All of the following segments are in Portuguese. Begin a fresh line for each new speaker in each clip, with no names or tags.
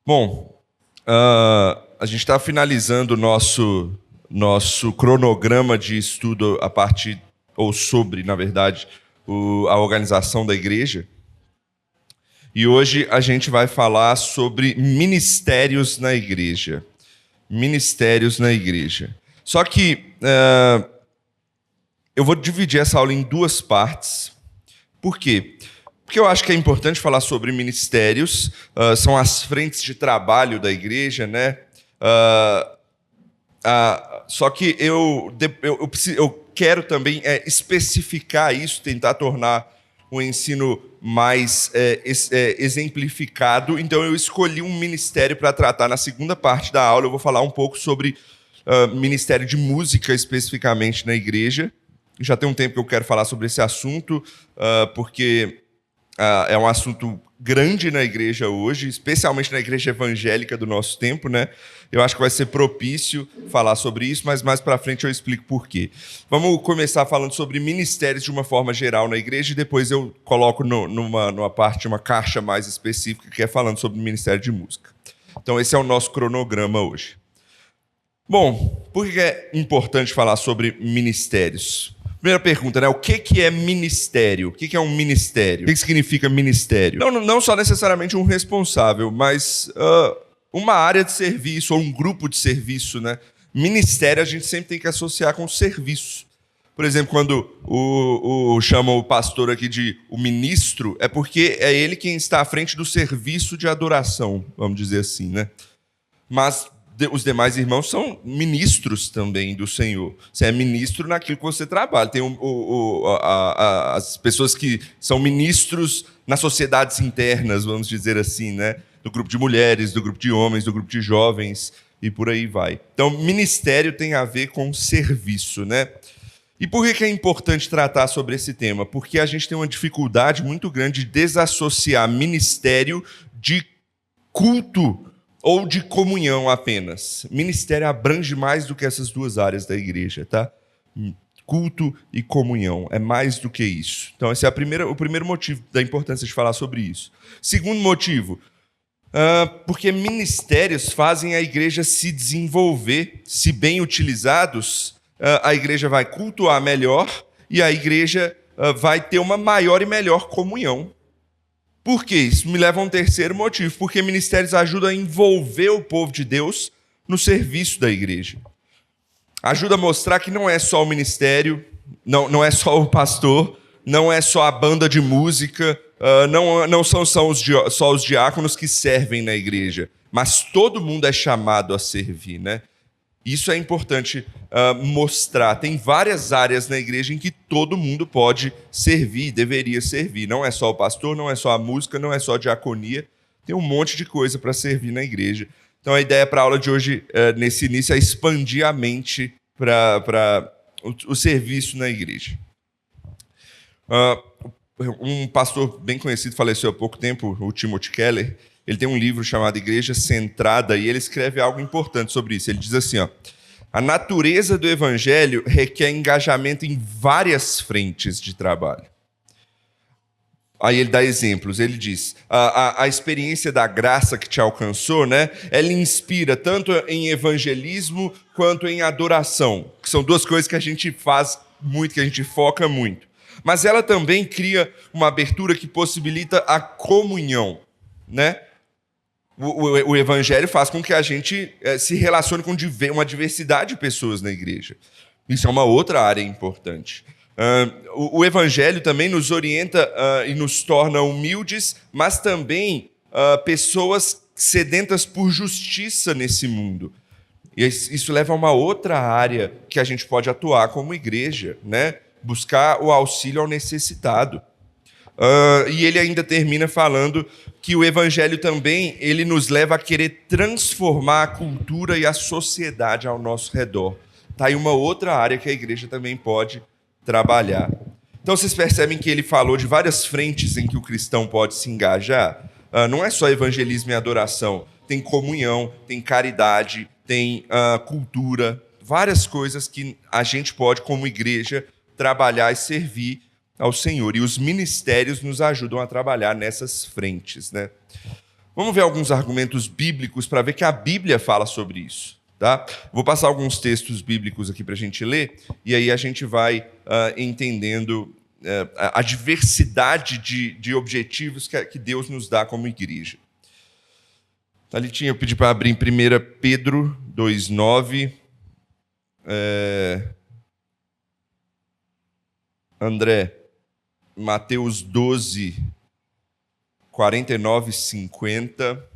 Bom, a gente está finalizando o nosso cronograma de estudo a partir, ou sobre, na verdade, a organização da igreja. E hoje a gente vai falar sobre ministérios na igreja. Ministérios na igreja. Só que eu vou dividir essa aula em duas partes. Por quê? Porque eu acho que é importante falar sobre ministérios, são as frentes de trabalho da igreja, né? Só que eu quero também especificar isso, tentar tornar o ensino mais exemplificado. Então eu escolhi um ministério para tratar. Na segunda parte da aula eu vou falar um pouco sobre ministério de música, especificamente na igreja. Já tem um tempo que eu quero falar sobre esse assunto, porque é um assunto grande na igreja hoje, especialmente na igreja evangélica do nosso tempo, né? Eu acho que vai ser propício falar sobre isso, mas mais para frente eu explico por quê. Vamos começar falando sobre ministérios de uma forma geral na igreja e depois eu coloco numa parte, uma caixa mais específica, que é falando sobre o ministério de música. Então esse é o nosso cronograma hoje. Bom, por que é importante falar sobre ministérios? Primeira pergunta, né? O que é ministério? O que é um ministério? O que significa ministério? Não só necessariamente um responsável, mas uma área de serviço ou um grupo de serviço, né? Ministério a gente sempre tem que associar com serviço. Por exemplo, quando chamam o pastor aqui de o ministro, é porque é ele quem está à frente do serviço de adoração, vamos dizer assim, né? Mas os demais irmãos são ministros também do Senhor. Você é ministro naquilo que você trabalha. Tem as pessoas que são ministros nas sociedades internas, vamos dizer assim, né? Do grupo de mulheres, do grupo de homens, do grupo de jovens e por aí vai. Então, ministério tem a ver com serviço, né? E por que é importante tratar sobre esse tema? Porque a gente tem uma dificuldade muito grande de desassociar ministério de culto ou de comunhão apenas. Ministério abrange mais do que essas duas áreas da igreja, tá? Culto e comunhão, é mais do que isso. Então, esse é o primeiro motivo da importância de falar sobre isso. Segundo motivo, porque ministérios fazem a igreja se desenvolver. Se bem utilizados, a igreja vai cultuar melhor e a igreja vai ter uma maior e melhor comunhão. Por quê? Isso me leva a um terceiro motivo, porque ministérios ajudam a envolver o povo de Deus no serviço da igreja. Ajuda a mostrar que não é só o ministério, não é só o pastor, não é só a banda de música, não são só os diáconos que servem na igreja, mas todo mundo é chamado a servir, né? Isso é importante mostrar. Tem várias áreas na igreja em que todo mundo pode servir, deveria servir. Não é só o pastor, não é só a música, não é só a diaconia. Tem um monte de coisa para servir na igreja. Então a ideia para a aula de hoje, nesse início, é expandir a mente para o serviço na igreja. Um pastor bem conhecido faleceu há pouco tempo, o Timothy Keller. Ele tem um livro chamado Igreja Centrada e ele escreve algo importante sobre isso. Ele diz assim, a natureza do evangelho requer engajamento em várias frentes de trabalho. Aí ele dá exemplos, ele diz, a experiência da graça que te alcançou, né, ela inspira tanto em evangelismo quanto em adoração, que são duas coisas que a gente faz muito, que a gente foca muito. Mas ela também cria uma abertura que possibilita a comunhão, né? O evangelho faz com que a gente se relacione com uma diversidade de pessoas na igreja. Isso é uma outra área importante. O evangelho também nos orienta e nos torna humildes, mas também pessoas sedentas por justiça nesse mundo. E isso leva a uma outra área que a gente pode atuar como igreja, né? Buscar o auxílio ao necessitado. E ele ainda termina falando que o evangelho também ele nos leva a querer transformar a cultura e a sociedade ao nosso redor. Está aí uma outra área que a igreja também pode trabalhar. Então vocês percebem que ele falou de várias frentes em que o cristão pode se engajar? Não é só evangelismo e adoração. Tem comunhão, tem caridade, tem cultura, várias coisas que a gente pode, como igreja, trabalhar e servir ao Senhor. E os ministérios nos ajudam a trabalhar nessas frentes, né? Vamos ver alguns argumentos bíblicos para ver que a Bíblia fala sobre isso. Tá? Vou passar alguns textos bíblicos aqui para a gente ler, e aí a gente vai entendendo a diversidade de objetivos que Deus nos dá como igreja. Thalitinha, eu pedi para abrir em 1 Pedro 2,9. André, Mateus 12, 49 e 50.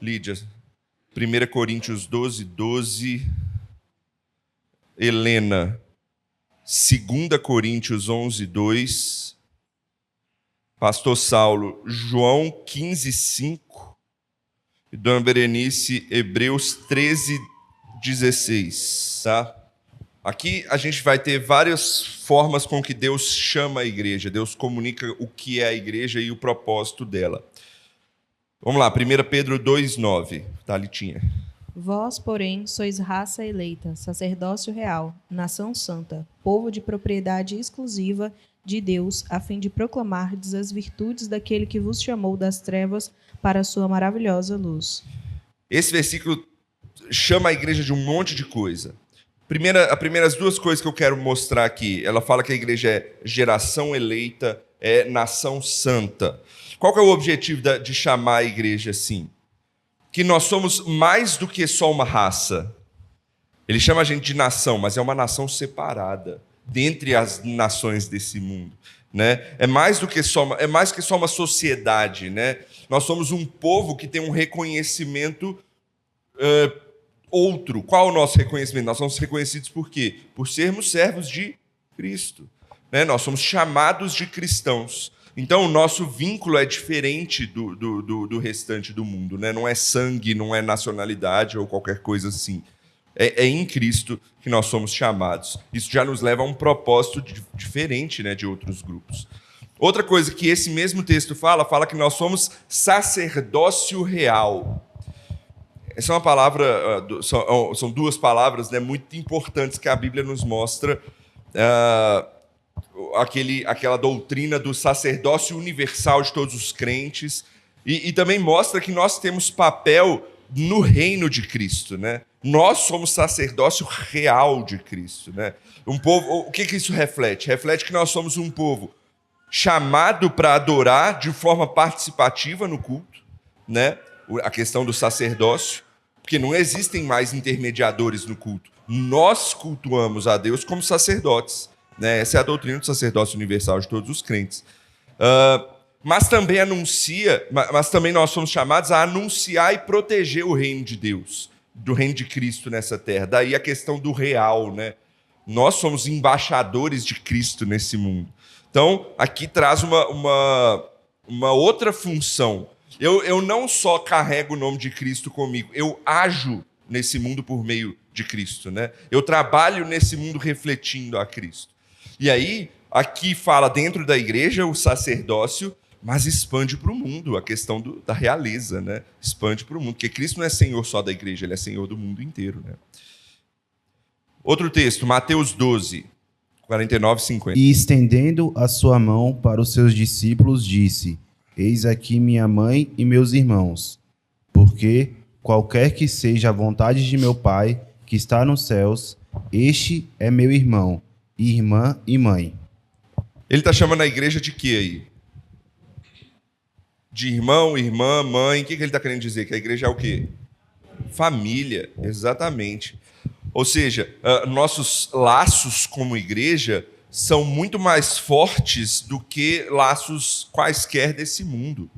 Lídia, 1 Coríntios 12, 12. Helena, 2 Coríntios 11, 2. Pastor Saulo, João 15, 5. E Dona Berenice, Hebreus 13, 16. Tá? Aqui a gente vai ter várias formas com que Deus chama a igreja. Deus comunica o que é a igreja e o propósito dela. Vamos lá, 1 Pedro 2,9. Thalitinha.
Vós, porém, sois raça eleita, sacerdócio real, nação santa, povo de propriedade exclusiva de Deus, a fim de proclamardes as virtudes daquele que vos chamou das trevas para a sua maravilhosa luz.
Esse versículo chama a igreja de um monte de coisa. As primeiras duas coisas que eu quero mostrar aqui, ela fala que a igreja é geração eleita, é nação santa. Qual que é o objetivo de chamar a igreja assim? Que nós somos mais do que só uma raça. Ele chama a gente de nação, mas é uma nação separada dentre as nações desse mundo, né? É mais que só uma sociedade, né? Nós somos um povo que tem um reconhecimento outro. Qual é o nosso reconhecimento? Nós somos reconhecidos por quê? Por sermos servos de Cristo, né? Nós somos chamados de cristãos. Então, o nosso vínculo é diferente do restante do mundo, né? Não é sangue, não é nacionalidade ou qualquer coisa assim. É em Cristo que nós somos chamados. Isso já nos leva a um propósito diferente, né, de outros grupos. Outra coisa que esse mesmo texto fala que nós somos sacerdócio real. Essa é uma palavra, são duas palavras, né, muito importantes que a Bíblia nos mostra. Aquela doutrina do sacerdócio universal de todos os crentes, e também mostra que nós temos papel no reino de Cristo, né? Nós somos sacerdócio real de Cristo, né? Um povo, o que isso reflete? Reflete que nós somos um povo chamado para adorar de forma participativa no culto, né? A questão do sacerdócio, porque não existem mais intermediadores no culto. Nós cultuamos a Deus como sacerdotes. Essa é a doutrina do sacerdócio universal de todos os crentes. Mas também nós somos chamados a anunciar e proteger o reino de Deus, do reino de Cristo nessa terra. Daí a questão do real, né? Nós somos embaixadores de Cristo nesse mundo. Então, aqui traz uma outra função. Eu não só carrego o nome de Cristo comigo, eu ajo nesse mundo por meio de Cristo, né? Eu trabalho nesse mundo refletindo a Cristo. E aí, aqui fala dentro da igreja o sacerdócio, mas expande para o mundo a questão da realeza, né? Expande para o mundo, porque Cristo não é Senhor só da igreja, Ele é Senhor do mundo inteiro, né? Outro texto, Mateus 12, 49 e 50.
E estendendo a sua mão para os seus discípulos, disse: Eis aqui minha mãe e meus irmãos, porque qualquer que seja a vontade de meu Pai, que está nos céus, este é meu irmão, irmã e mãe.
Ele está chamando a igreja de quê aí? De irmão, irmã, mãe. O que ele está querendo dizer? Que a igreja é o quê? Família, exatamente. Ou seja, nossos laços como igreja são muito mais fortes do que laços quaisquer desse mundo.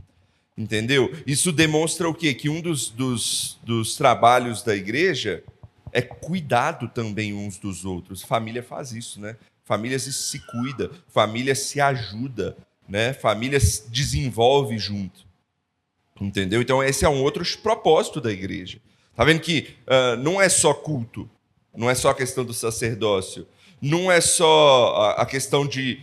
Entendeu? Isso demonstra o quê? Que um dos trabalhos da igreja é cuidado também uns dos outros. Família faz isso, né? Família se cuida, família se ajuda, né? Família se desenvolve junto. Entendeu? Então esse é um outro propósito da igreja. Tá vendo que não é só culto, não é só a questão do sacerdócio, não é só a questão de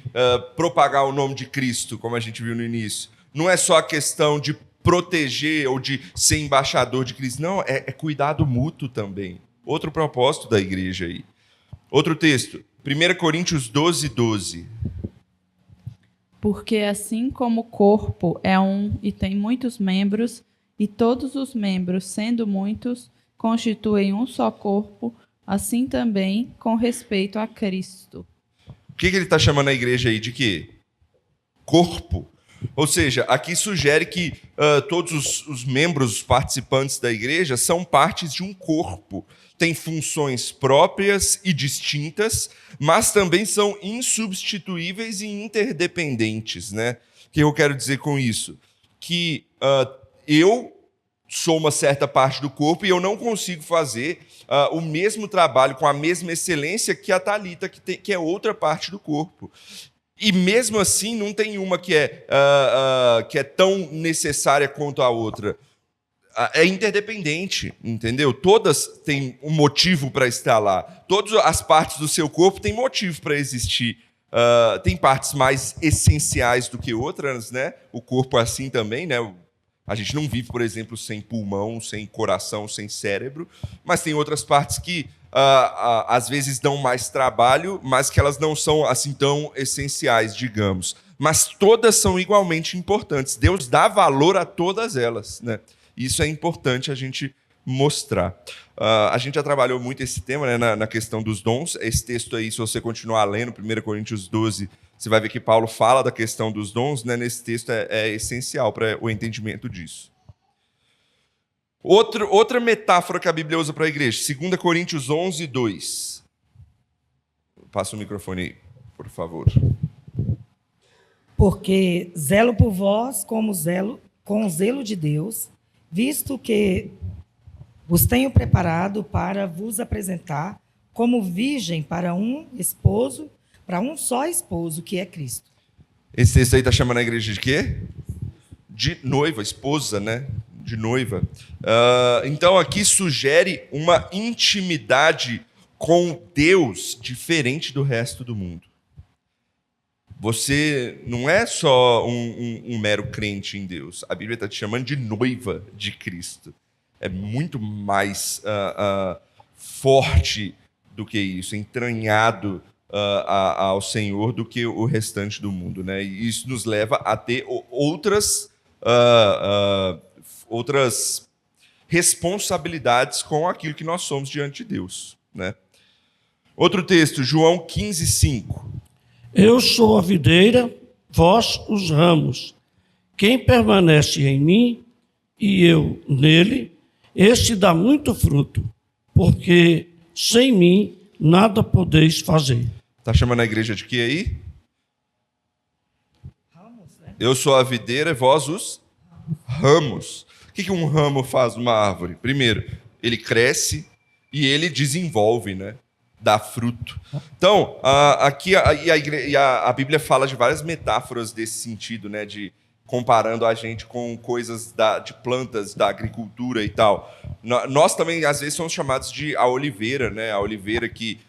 propagar o nome de Cristo, como a gente viu no início, não é só a questão de proteger ou de ser embaixador de Cristo, não, é cuidado mútuo também. Outro propósito da igreja aí. Outro texto, 1 Coríntios 12, 12.
Porque assim como o corpo é um e tem muitos membros, E todos os membros, sendo muitos, constituem um só corpo, assim também com respeito a Cristo.
O que ele está chamando a igreja aí de quê? Corpo. Ou seja, aqui sugere que todos os membros, os participantes da igreja, são partes de um corpo. Têm funções próprias e distintas, mas também são insubstituíveis e interdependentes, né? O que eu quero dizer com isso? Que eu sou uma certa parte do corpo e eu não consigo fazer o mesmo trabalho com a mesma excelência que a Thalita, que é outra parte do corpo. E mesmo assim, não tem uma que é tão necessária quanto a outra. É interdependente, entendeu? Todas têm um motivo para estar lá. Todas as partes do seu corpo têm motivo para existir. Tem partes mais essenciais do que outras, né? O corpo é assim também, né? A gente não vive, por exemplo, sem pulmão, sem coração, sem cérebro, mas tem outras partes que às vezes dão mais trabalho, mas que elas não são assim tão essenciais, digamos. Mas todas são igualmente importantes. Deus dá valor a todas elas, né? Isso é importante a gente mostrar. A gente já trabalhou muito esse tema, né, na questão dos dons. Esse texto aí, se você continuar lendo, 1 Coríntios 12, você vai ver que Paulo fala da questão dos dons, né? Nesse texto é essencial para o entendimento disso. Outra metáfora que a Bíblia usa para a igreja, 2 Coríntios 11, 2. Passa o microfone aí, por favor.
Porque zelo por vós com o zelo de Deus, visto que vos tenho preparado para vos apresentar como virgem para um só esposo, que é Cristo.
Esse texto aí está chamando a igreja de quê? De noiva, esposa, né? De noiva. Então aqui sugere uma intimidade com Deus diferente do resto do mundo. Você não é só um mero crente em Deus. A Bíblia está te chamando de noiva de Cristo. É muito mais forte do que isso, entranhado ao Senhor do que o restante do mundo, né? E isso nos leva a ter outras responsabilidades com aquilo que nós somos diante de Deus, né? Outro texto, João 15, 5.
Eu sou a videira, vós os ramos. Quem permanece em mim e eu nele, este dá muito fruto, porque sem mim nada podeis fazer.
Está chamando a igreja de quê aí?
Ramos, né?
Eu sou a videira e vós os ramos. O que um ramo faz numa árvore? Primeiro, ele cresce e ele desenvolve, né? Dá fruto. Então, aqui a Bíblia fala de várias metáforas desse sentido, né? De comparando a gente com coisas de plantas, da agricultura e tal. Nós também, às vezes, somos chamados de a oliveira, né? A oliveira que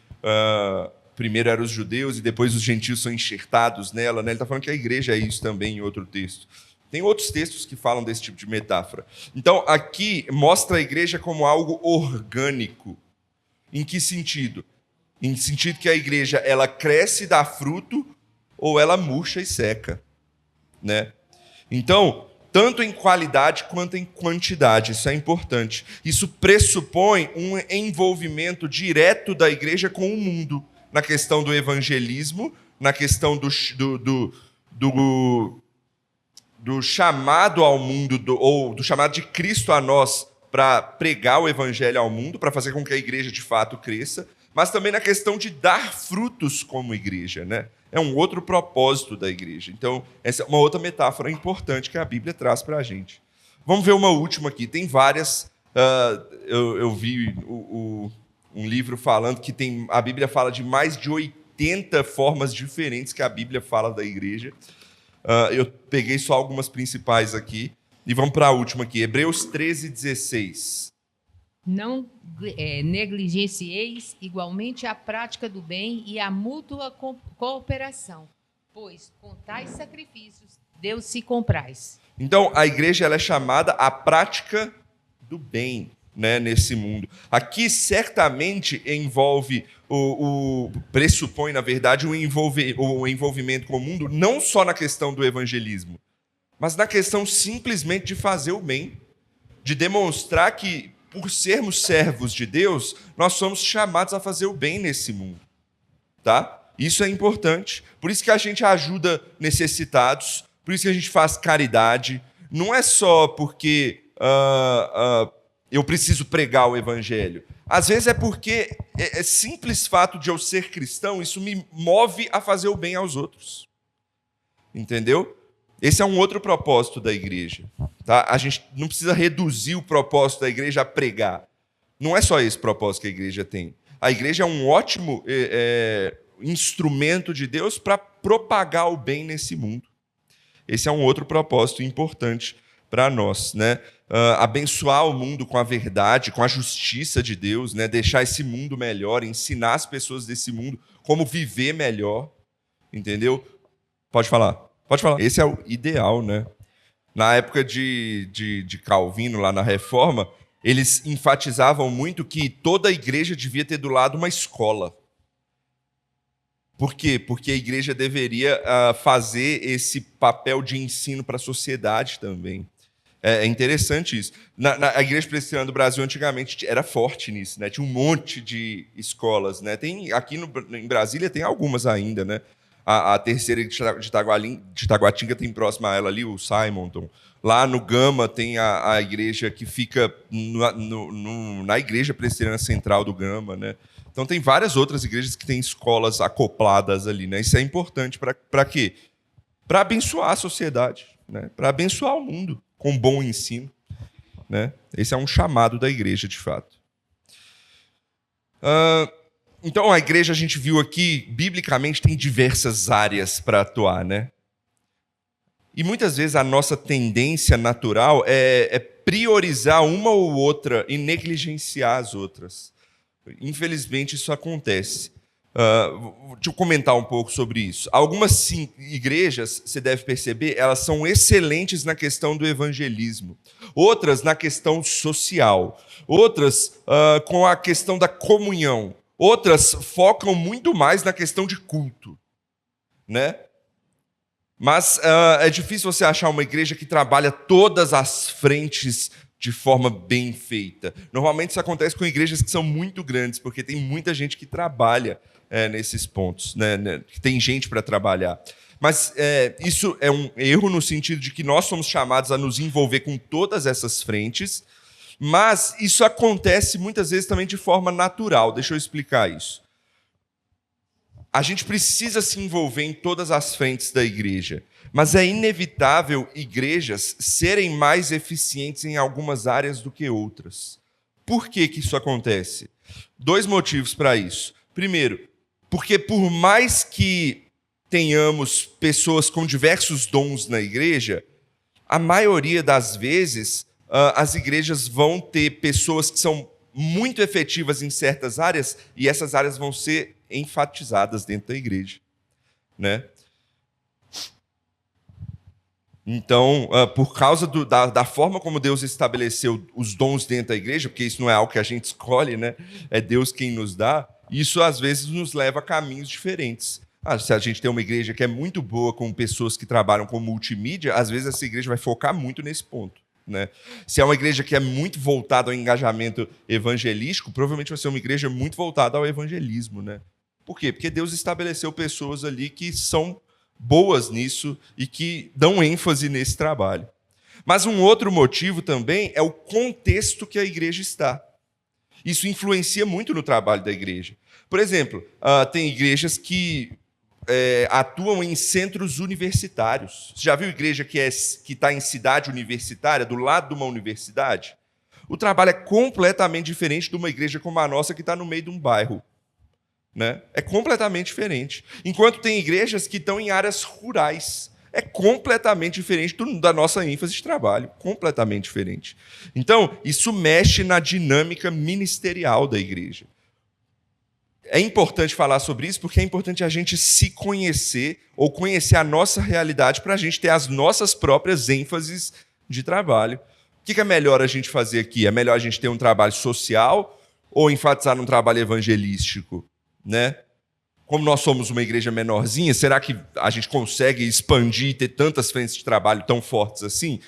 primeiro eram os judeus e depois os gentios são enxertados nela, né? Ele está falando que a igreja é isso também em outro texto. Tem outros textos que falam desse tipo de metáfora. Então, aqui mostra a igreja como algo orgânico. Em que sentido? Em sentido que a igreja ela cresce e dá fruto ou ela murcha e seca, né? Então, tanto em qualidade quanto em quantidade, isso é importante. Isso pressupõe um envolvimento direto da igreja com o mundo, na questão do evangelismo, na questão do chamado ao mundo, ou do chamado de Cristo a nós para pregar o evangelho ao mundo, para fazer com que a igreja de fato cresça, mas também na questão de dar frutos como igreja, né? É um outro propósito da igreja. Então, essa é uma outra metáfora importante que a Bíblia traz para a gente. Vamos ver uma última aqui. Tem várias. Eu vi um livro falando que a Bíblia fala de mais de 80 formas diferentes que a Bíblia fala da igreja. Eu peguei só algumas principais aqui. E vamos para a última aqui. Hebreus 13, 16.
Não negligencieis igualmente a prática do bem e a mútua cooperação, pois com tais sacrifícios Deus se compraz.
Então, a igreja ela é chamada à prática do bem, né, nesse mundo. Aqui, certamente, pressupõe, na verdade, o envolvimento com o mundo, não só na questão do evangelismo, mas na questão simplesmente de fazer o bem. de demonstrar que, por sermos servos de Deus, nós somos chamados a fazer o bem nesse mundo. Tá? Isso é importante. Por isso que a gente ajuda necessitados, por isso que a gente faz caridade. Não é só porque eu preciso pregar o evangelho. Às vezes é porque é simples fato de eu ser cristão, isso me move a fazer o bem aos outros. Entendeu? Esse é um outro propósito da igreja. Tá? A gente não precisa reduzir o propósito da igreja a pregar. Não é só esse propósito que a igreja tem. A igreja é um ótimo instrumento de Deus para propagar o bem nesse mundo. Esse é um outro propósito importante para nós, né? Abençoar o mundo com a verdade, com a justiça de Deus, né? Deixar esse mundo melhor, ensinar as pessoas desse mundo como viver melhor, entendeu? Pode falar, pode falar. Esse é o ideal, né? Na época de Calvino, lá na Reforma, eles enfatizavam muito que toda a igreja devia ter do lado uma escola. Por quê? Porque a igreja deveria fazer esse papel de ensino para a sociedade também. É interessante isso. A Igreja Presbiteriana do Brasil antigamente era forte nisso, né? Tinha um monte de escolas, né? Aqui em Brasília tem algumas ainda, né? A terceira de Taguatinga tem próxima a ela ali, o Simonton. Lá no Gama tem a igreja que fica na Igreja Presbiteriana Central do Gama, né? Então tem várias outras igrejas que têm escolas acopladas ali, né? Isso é importante para quê? Para abençoar a sociedade, né? Para abençoar o mundo com bom ensino, né? Esse é um chamado da igreja, de fato. Então, a igreja, a gente viu aqui, biblicamente, tem diversas áreas para atuar, né? E muitas vezes a nossa tendência natural é priorizar uma ou outra e negligenciar as outras. Infelizmente, isso acontece. Deixa eu comentar um pouco sobre isso. Algumas igrejas, você deve perceber, elas são excelentes na questão do evangelismo. Outras na questão social. Outras com a questão da comunhão. Outras focam muito mais na questão de culto, né? Mas é difícil você achar uma igreja que trabalha todas as frentes de forma bem feita. Normalmente isso acontece com igrejas que são muito grandes, porque tem muita gente que trabalha nesses pontos, né? Que tem gente para trabalhar. Mas isso é um erro no sentido de que nós somos chamados a nos envolver com todas essas frentes, mas isso acontece muitas vezes também de forma natural. Deixa eu explicar isso. A gente precisa se envolver em todas as frentes da igreja, mas é inevitável igrejas serem mais eficientes em algumas áreas do que outras. Por que isso acontece? 2 motivos para isso. Primeiro, porque por mais que tenhamos pessoas com diversos dons na igreja, a maioria das vezes as igrejas vão ter pessoas que são muito efetivas em certas áreas e essas áreas vão ser enfatizadas dentro da igreja, né? Então, por causa da forma como Deus estabeleceu os dons dentro da igreja, porque isso não é algo que a gente escolhe, né? É Deus quem nos dá, isso às vezes nos leva a caminhos diferentes. Se a gente tem uma igreja que é muito boa com pessoas que trabalham com multimídia, às vezes essa igreja vai focar muito nesse ponto, né? Se é uma igreja que é muito voltada ao engajamento evangelístico, provavelmente vai ser uma igreja muito voltada ao evangelismo, né? Por quê? Porque Deus estabeleceu pessoas ali que são boas nisso e que dão ênfase nesse trabalho. Mas um outro motivo também é o contexto que a igreja está. Isso influencia muito no trabalho da igreja. Por exemplo, tem igrejas que atuam em centros universitários. Você já viu igreja que está em cidade universitária, do lado de uma universidade? O trabalho é completamente diferente de uma igreja como a nossa, que está no meio de um bairro, né? É completamente diferente. Enquanto tem igrejas que estão em áreas rurais. É completamente diferente da nossa ênfase de trabalho. Completamente diferente. Então, isso mexe na dinâmica ministerial da igreja. É importante falar sobre isso porque é importante a gente se conhecer ou conhecer a nossa realidade para a gente ter as nossas próprias ênfases de trabalho. O que é melhor a gente fazer aqui? É melhor a gente ter um trabalho social ou enfatizar num trabalho evangelístico, né? Como nós somos uma igreja menorzinha, será que a gente consegue expandir e ter tantas frentes de trabalho tão fortes assim?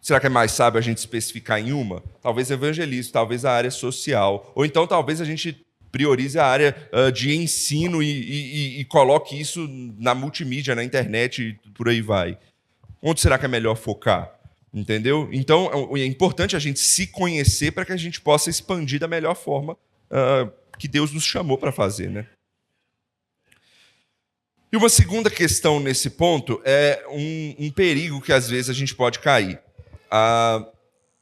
Será que é mais sábio a gente especificar em uma? Talvez evangelismo, talvez a área social. Ou então talvez a gente priorize a área de ensino e coloque isso na multimídia, na internet e por aí vai. Onde será que é melhor focar? Entendeu? Então é importante a gente se conhecer para que a gente possa expandir da melhor forma que Deus nos chamou para fazer, né? E uma segunda questão nesse ponto é um perigo que às vezes a gente pode cair.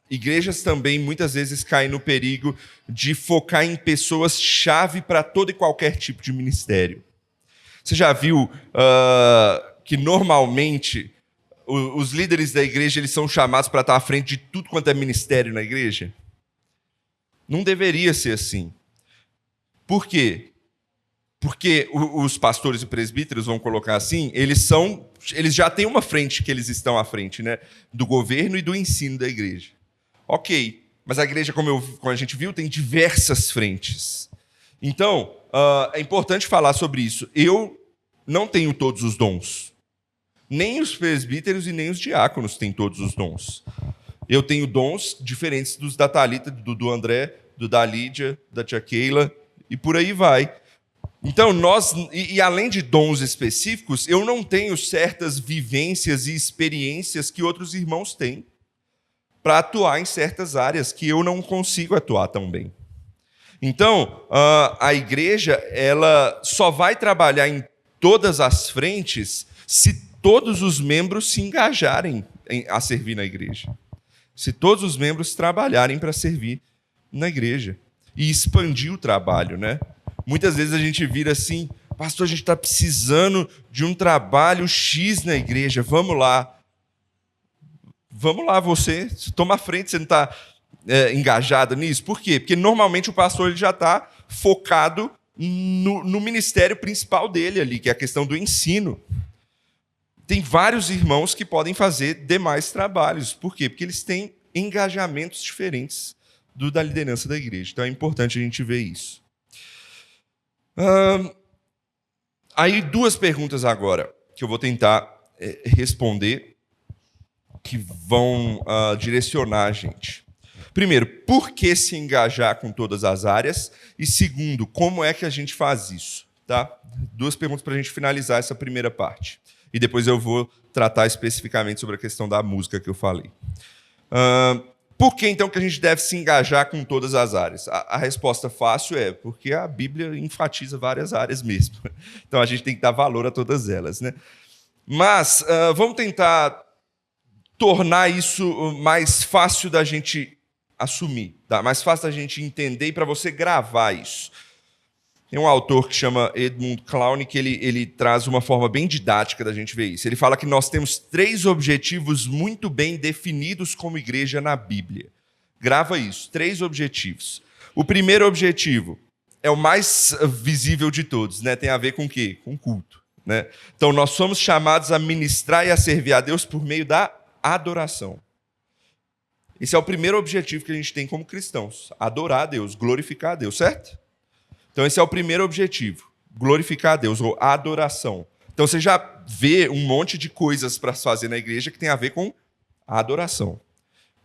Igrejas também muitas vezes caem no perigo de focar em pessoas-chave para todo e qualquer tipo de ministério. Você já viu que normalmente os líderes da igreja eles são chamados para estar à frente de tudo quanto é ministério na igreja? Não deveria ser assim. Por quê? Porque os pastores e presbíteros, vamos colocar assim, eles já têm uma frente que eles estão à frente, né? Do governo e do ensino da igreja. Ok, mas a igreja, como a gente viu, tem diversas frentes. Então, é importante falar sobre isso. Eu não tenho todos os dons. Nem os presbíteros e nem os diáconos têm todos os dons. Eu tenho dons diferentes dos da Thalita, do André, da Lídia, da tia Keila, e por aí vai. Então, além de dons específicos, eu não tenho certas vivências e experiências que outros irmãos têm para atuar em certas áreas que eu não consigo atuar tão bem. Então, a igreja ela só vai trabalhar em todas as frentes se todos os membros se engajarem a servir na igreja. Se todos os membros trabalharem para servir na igreja e expandir o trabalho, né? Muitas vezes a gente vira assim, pastor, a gente está precisando de um trabalho X na igreja, vamos lá. Vamos lá, você toma a frente, você não está engajado nisso? Por quê? Porque normalmente o pastor ele já está focado no ministério principal dele ali, que é a questão do ensino. Tem vários irmãos que podem fazer demais trabalhos. Por quê? Porque eles têm engajamentos diferentes da liderança da igreja. Então é importante a gente ver isso. Aí duas perguntas agora que eu vou tentar responder que vão direcionar a gente. Primeiro, por que se engajar com todas as áreas? E segundo, como é que a gente faz isso? Tá? Duas perguntas para a gente finalizar essa primeira parte. E depois eu vou tratar especificamente sobre a questão da música que eu falei. Por que, então, que a gente deve se engajar com todas as áreas? A resposta fácil é porque a Bíblia enfatiza várias áreas mesmo. Então, a gente tem que dar valor a todas elas, né? Mas vamos tentar tornar isso mais fácil da gente assumir, tá? Mais fácil da gente entender e para você gravar isso. Tem um autor que chama Edmund Clowney que ele traz uma forma bem didática da gente ver isso. Ele fala que nós temos 3 objetivos muito bem definidos como igreja na Bíblia. Grava isso, 3 objetivos. O primeiro objetivo é o mais visível de todos, né? Tem a ver com o quê? Com culto, né? Então, nós somos chamados a ministrar e a servir a Deus por meio da adoração. Esse é o primeiro objetivo que a gente tem como cristãos. Adorar a Deus, glorificar a Deus, certo? Então, esse é o primeiro objetivo, glorificar a Deus, ou adoração. Então, você já vê um monte de coisas para se fazer na igreja que tem a ver com a adoração.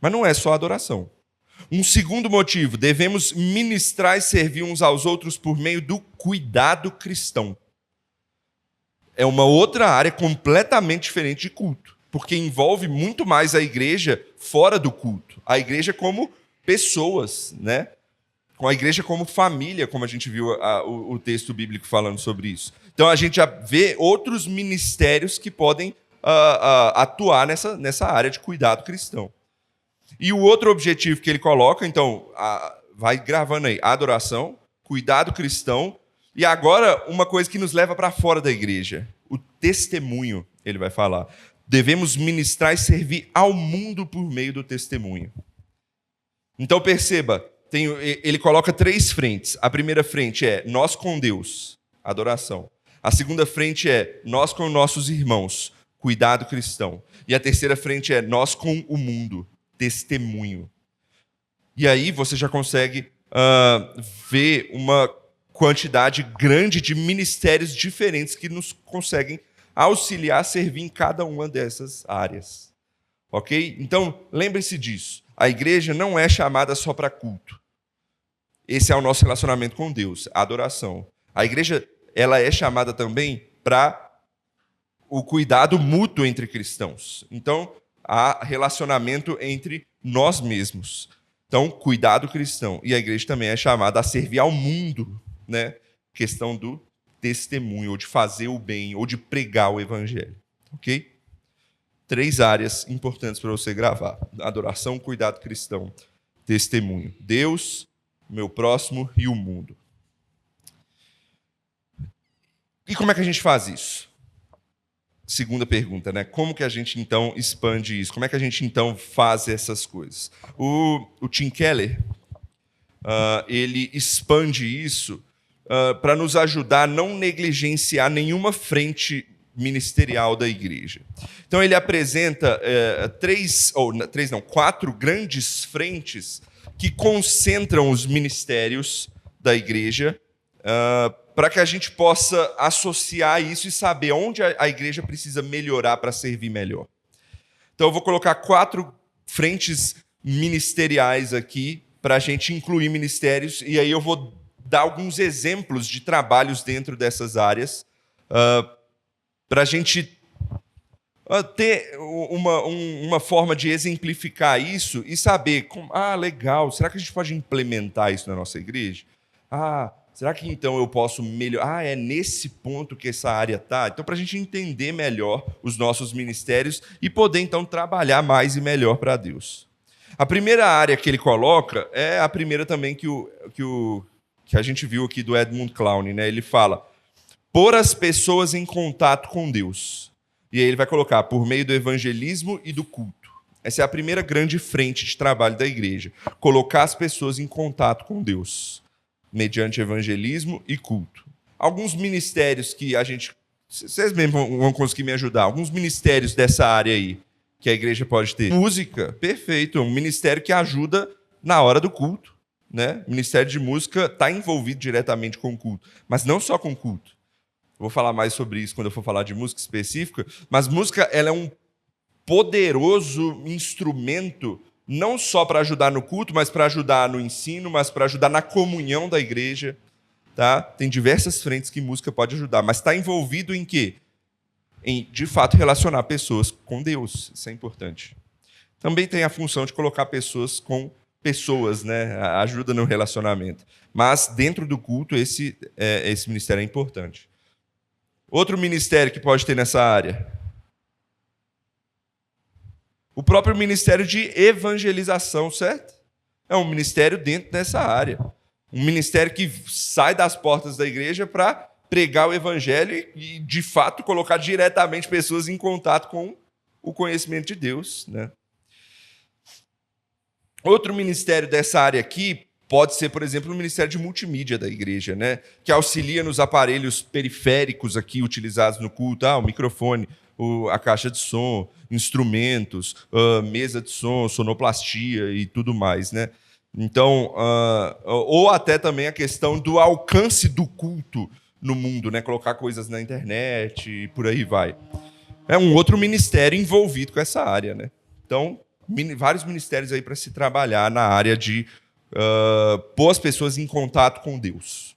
Mas não é só adoração. Um segundo motivo, devemos ministrar e servir uns aos outros por meio do cuidado cristão. É uma outra área completamente diferente de culto, porque envolve muito mais a igreja fora do culto. A igreja como pessoas, né? Com a igreja como família, como a gente viu o texto bíblico falando sobre isso. Então, a gente já vê outros ministérios que podem atuar nessa área de cuidado cristão. E o outro objetivo que ele coloca, então, vai gravando aí, adoração, cuidado cristão, e agora uma coisa que nos leva para fora da igreja, o testemunho, ele vai falar. Devemos ministrar e servir ao mundo por meio do testemunho. Então, perceba, ele coloca 3 frentes. A primeira frente é nós com Deus, adoração. A segunda frente é nós com nossos irmãos, cuidado cristão. E a terceira frente é nós com o mundo, testemunho. E aí você já consegue ver uma quantidade grande de ministérios diferentes que nos conseguem auxiliar a servir em cada uma dessas áreas. Ok? Então, lembre-se disso. A igreja não é chamada só para culto. Esse é o nosso relacionamento com Deus, a adoração. A igreja, ela é chamada também para o cuidado mútuo entre cristãos. Então, há relacionamento entre nós mesmos. Então, cuidado cristão. E a igreja também é chamada a servir ao mundo, né? Questão do testemunho, ou de fazer o bem, ou de pregar o evangelho. Ok? 3 áreas importantes para você gravar: adoração, cuidado cristão, testemunho. Deus, meu próximo e o mundo. E como é que a gente faz isso? Segunda pergunta, né? Como que a gente, então, expande isso? Como é que a gente, então, faz essas coisas? O Tim Keller, ele expande isso para nos ajudar a não negligenciar nenhuma frente ministerial da igreja. Então, ele apresenta 4 grandes frentes que concentram os ministérios da igreja, para que a gente possa associar isso e saber onde a igreja precisa melhorar para servir melhor. Então, eu vou colocar 4 frentes ministeriais aqui para a gente incluir ministérios, e aí eu vou dar alguns exemplos de trabalhos dentro dessas áreas, para a gente ter uma forma de exemplificar isso e saber, legal, será que a gente pode implementar isso na nossa igreja? Será que então eu posso melhorar? É nesse ponto que essa área está? Então, para a gente entender melhor os nossos ministérios e poder, então, trabalhar mais e melhor para Deus. A primeira área que ele coloca é a primeira também que a gente viu aqui do Edmund Clowney, né? Ele fala: pôr as pessoas em contato com Deus. E aí ele vai colocar por meio do evangelismo e do culto. Essa é a primeira grande frente de trabalho da igreja. Colocar as pessoas em contato com Deus, mediante evangelismo e culto. Alguns ministérios que a gente... Vocês mesmos vão conseguir me ajudar. Alguns ministérios dessa área aí que a igreja pode ter. Música, perfeito. Um ministério que ajuda na hora do culto, né? O ministério de música está envolvido diretamente com o culto. Mas não só com o culto. Vou falar mais sobre isso quando eu for falar de música específica. Mas música, ela é um poderoso instrumento, não só para ajudar no culto, mas para ajudar no ensino, mas para ajudar na comunhão da igreja. Tá? Tem diversas frentes que música pode ajudar, mas está envolvido em quê? Em, de fato, relacionar pessoas com Deus. Isso é importante. Também tem a função de colocar pessoas com pessoas, né? Ajuda no relacionamento. Mas, dentro do culto, esse ministério é importante. Outro ministério que pode ter nessa área: o próprio ministério de evangelização, certo? É um ministério dentro dessa área. Um ministério que sai das portas da igreja para pregar o evangelho e, de fato, colocar diretamente pessoas em contato com o conhecimento de Deus, né? Outro ministério dessa área aqui pode ser, por exemplo, o ministério de multimídia da igreja, né? Que auxilia nos aparelhos periféricos aqui utilizados no culto, o microfone, a caixa de som, instrumentos, mesa de som, sonoplastia e tudo mais, né? Então, ou até também a questão do alcance do culto no mundo, né? Colocar coisas na internet e por aí vai. É um outro ministério envolvido com essa área, né? Então, vários ministérios aí para se trabalhar na área de pôr as pessoas em contato com Deus.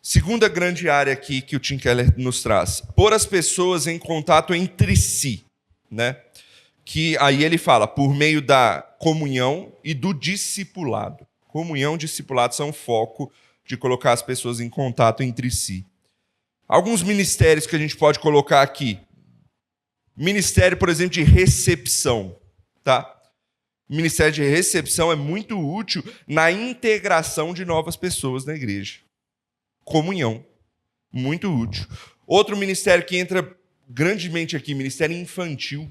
Segunda grande área aqui que o Tim Keller nos traz: pôr as pessoas em contato entre si, né? Que aí ele fala por meio da comunhão e do discipulado. Comunhão e discipulado são o foco de colocar as pessoas em contato entre si. Alguns ministérios que a gente pode colocar aqui: ministério, por exemplo, de recepção, tá? O ministério de recepção é muito útil na integração de novas pessoas na igreja. Comunhão, muito útil. Outro ministério que entra grandemente aqui, ministério infantil,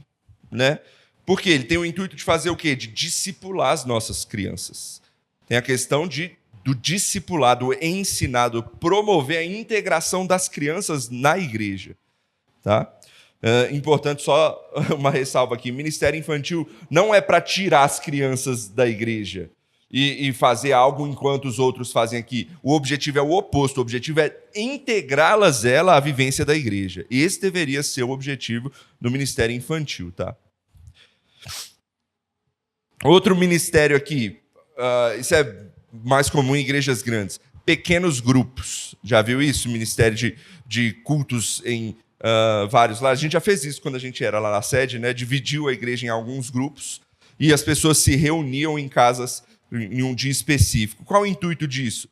né? Porque ele tem o intuito de fazer o quê? De discipular as nossas crianças. Tem a questão do discipulado, ensinado, promover a integração das crianças na igreja, tá? Importante só uma ressalva aqui: ministério infantil não é para tirar as crianças da igreja e fazer algo enquanto os outros fazem aqui. O objetivo é o oposto. O objetivo é integrá-las à vivência da igreja. Esse deveria ser o objetivo do ministério infantil, tá? Outro ministério aqui, isso é mais comum em igrejas grandes. Pequenos grupos. Já viu isso? Ministério de cultos em vários lados. A gente já fez isso quando a gente era lá na sede, né? Dividiu a igreja em alguns grupos e as pessoas se reuniam em casas em um dia específico. Qual o intuito disso?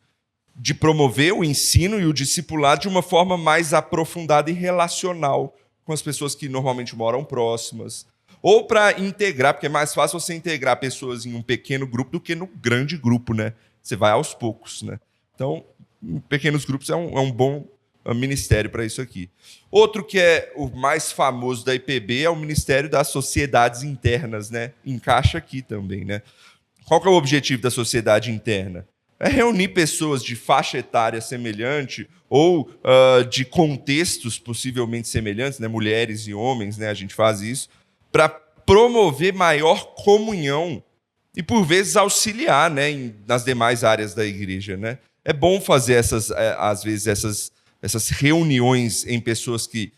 De promover o ensino e o discipulado de uma forma mais aprofundada e relacional com as pessoas que normalmente moram próximas. Ou para integrar, porque é mais fácil você integrar pessoas em um pequeno grupo do que no grande grupo, né? Você vai aos poucos, né? Então, pequenos grupos é um bom ministério para isso aqui. Outro que é o mais famoso da IPB é o Ministério das Sociedades Internas, né? Encaixa aqui também, né? Qual que é o objetivo da sociedade interna? É reunir pessoas de faixa etária semelhante ou de contextos possivelmente semelhantes, né? Mulheres e homens, né? A gente faz isso, para promover maior comunhão e, por vezes, auxiliar, né, nas demais áreas da igreja, né? É bom fazer, às vezes, essas reuniões em pessoas que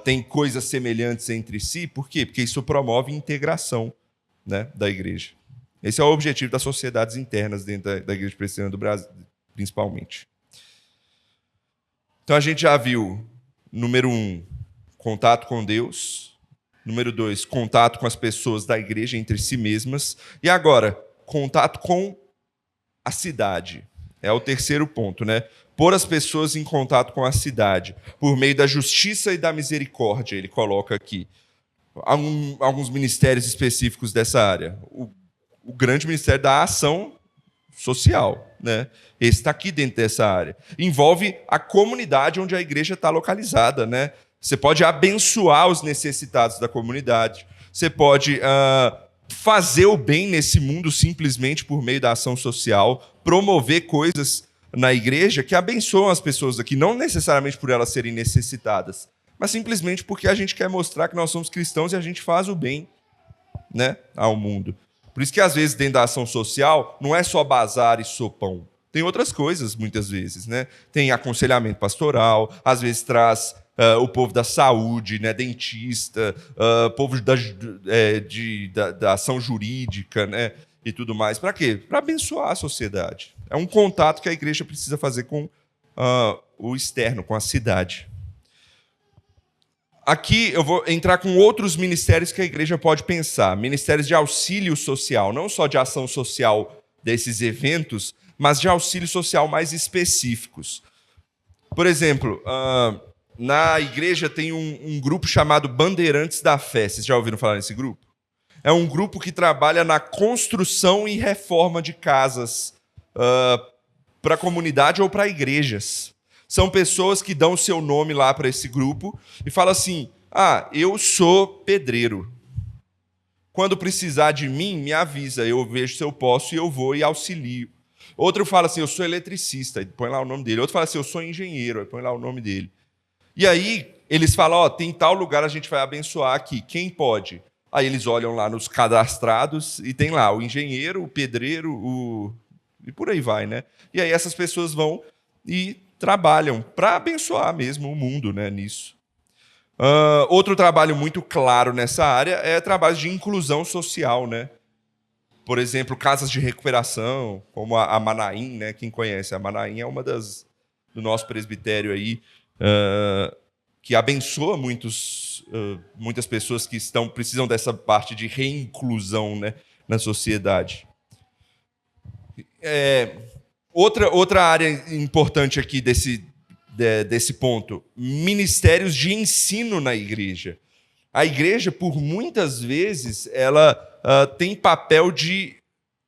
têm coisas semelhantes entre si. Por quê? Porque isso promove integração, né, da igreja. Esse é o objetivo das sociedades internas dentro da Igreja Presbiteriana do Brasil, principalmente. Então, a gente já viu, número 1, contato com Deus. Número 2, contato com as pessoas da igreja entre si mesmas. E agora, contato com a cidade. É o terceiro ponto, né? Pôr as pessoas em contato com a cidade, por meio da justiça e da misericórdia, ele coloca aqui. Há alguns ministérios específicos dessa área. O grande ministério da ação social, né? Esse está aqui dentro dessa área. Envolve a comunidade onde a igreja está localizada, né? Você pode abençoar os necessitados da comunidade. Você pode fazer o bem nesse mundo simplesmente por meio da ação social, promover coisas na igreja que abençoam as pessoas aqui, não necessariamente por elas serem necessitadas, mas simplesmente porque a gente quer mostrar que nós somos cristãos e a gente faz o bem, né, ao mundo. Por isso que, às vezes, dentro da ação social, não é só bazar e sopão. Tem outras coisas, muitas vezes, né? Tem aconselhamento pastoral, às vezes traz o povo da saúde, né? Dentista, povo da ação jurídica, né? E tudo mais. Para quê? Para abençoar a sociedade. É um contato que a igreja precisa fazer com o externo, com a cidade. Aqui eu vou entrar com outros ministérios que a igreja pode pensar. Ministérios de auxílio social, não só de ação social desses eventos, mas de auxílio social mais específicos. Por exemplo, na igreja tem um grupo chamado Bandeirantes da Fé. Vocês já ouviram falar nesse grupo? É um grupo que trabalha na construção e reforma de casas para a comunidade ou para igrejas. São pessoas que dão o seu nome lá para esse grupo e falam assim: eu sou pedreiro. Quando precisar de mim, me avisa, eu vejo se eu posso e eu vou e auxilio. Outro fala assim: eu sou eletricista, põe lá o nome dele. Outro fala assim: eu sou engenheiro, põe lá o nome dele. E aí eles falam: tem tal lugar, a gente vai abençoar aqui, quem pode? Aí eles olham lá nos cadastrados e tem lá o engenheiro, o pedreiro, e por aí vai, né? E aí essas pessoas vão e trabalham para abençoar mesmo o mundo, né, nisso. Outro trabalho muito claro nessa área é trabalho de inclusão social, né? Por exemplo, casas de recuperação, como a Manaim, né? Quem conhece, a Manaim é uma do nosso presbitério aí, que abençoa muitas pessoas que precisam dessa parte de reinclusão, né, na sociedade. Outra área importante aqui desse ponto, ministérios de ensino na igreja. A igreja, por muitas vezes, ela tem papel de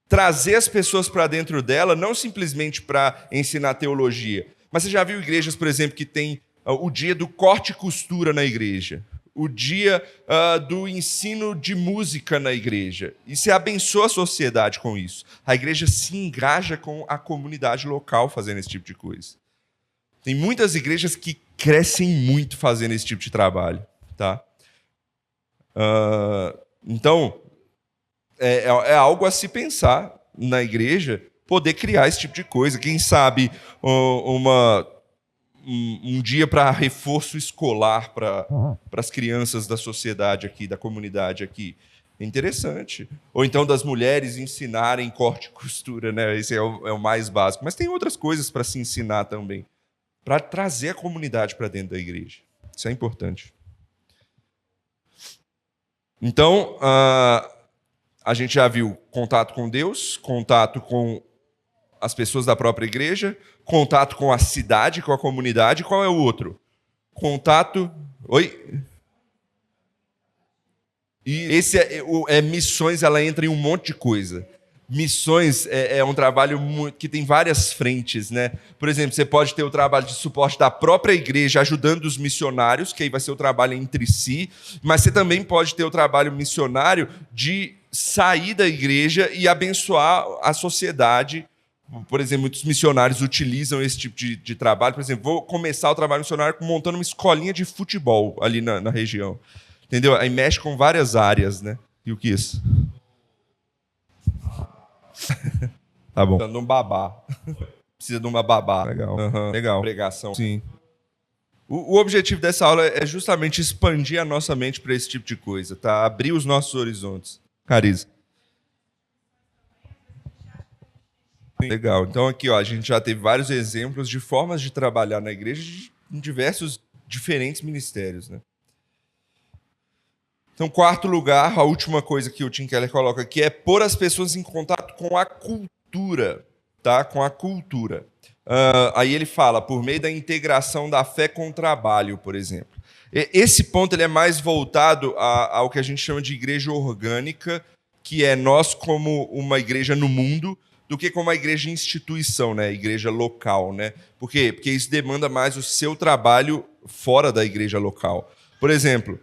trazer as pessoas para dentro dela, não simplesmente para ensinar teologia. Mas você já viu igrejas, por exemplo, que tem o dia do corte e costura na igreja, o dia do ensino de música na igreja. E se abençoa a sociedade com isso. A igreja se engaja com a comunidade local fazendo esse tipo de coisa. Tem muitas igrejas que crescem muito fazendo esse tipo de trabalho. Tá? Então, é algo a se pensar na igreja, poder criar esse tipo de coisa. Quem sabe um dia para reforço escolar para as crianças da sociedade aqui, da comunidade aqui. É interessante. Ou então das mulheres ensinarem corte e costura, né? Esse é o mais básico. Mas tem outras coisas para se ensinar também, para trazer a comunidade para dentro da igreja. Isso é importante. Então, a gente já viu contato com Deus, contato com as pessoas da própria igreja, contato com a cidade, com a comunidade. Qual é o outro? Contato... Oi? E esse missões, ela entra em um monte de coisa. Missões é um trabalho que tem várias frentes, né? Por exemplo, você pode ter o trabalho de suporte da própria igreja, ajudando os missionários, que aí vai ser o trabalho entre si, mas você também pode ter o trabalho missionário de sair da igreja e abençoar a sociedade. Por exemplo, muitos missionários utilizam esse tipo de trabalho. Por exemplo, vou começar o trabalho missionário montando uma escolinha de futebol ali na região. Entendeu? Aí mexe com várias áreas, né? E o que é isso? Tá bom. Precisa de um babá. Precisa de uma babá. Legal. Uhum. Legal. Pregação. Sim. O objetivo dessa aula é justamente expandir a nossa mente para esse tipo de coisa, tá? Abrir os nossos horizontes. Cariza. Legal. Então aqui, ó, a gente já teve vários exemplos de formas de trabalhar na igreja em diversos diferentes ministérios, né? Então, quarto lugar, a última coisa que o Tim Keller coloca aqui é pôr as pessoas em contato com a cultura, tá? Com a cultura. Aí ele fala, por meio da integração da fé com o trabalho, por exemplo. Esse ponto ele é mais voltado ao que a gente chama de igreja orgânica, que é nós como uma igreja no mundo, do que como uma igreja instituição, né? Igreja local, né? Por quê? Porque isso demanda mais o seu trabalho fora da igreja local. Por exemplo,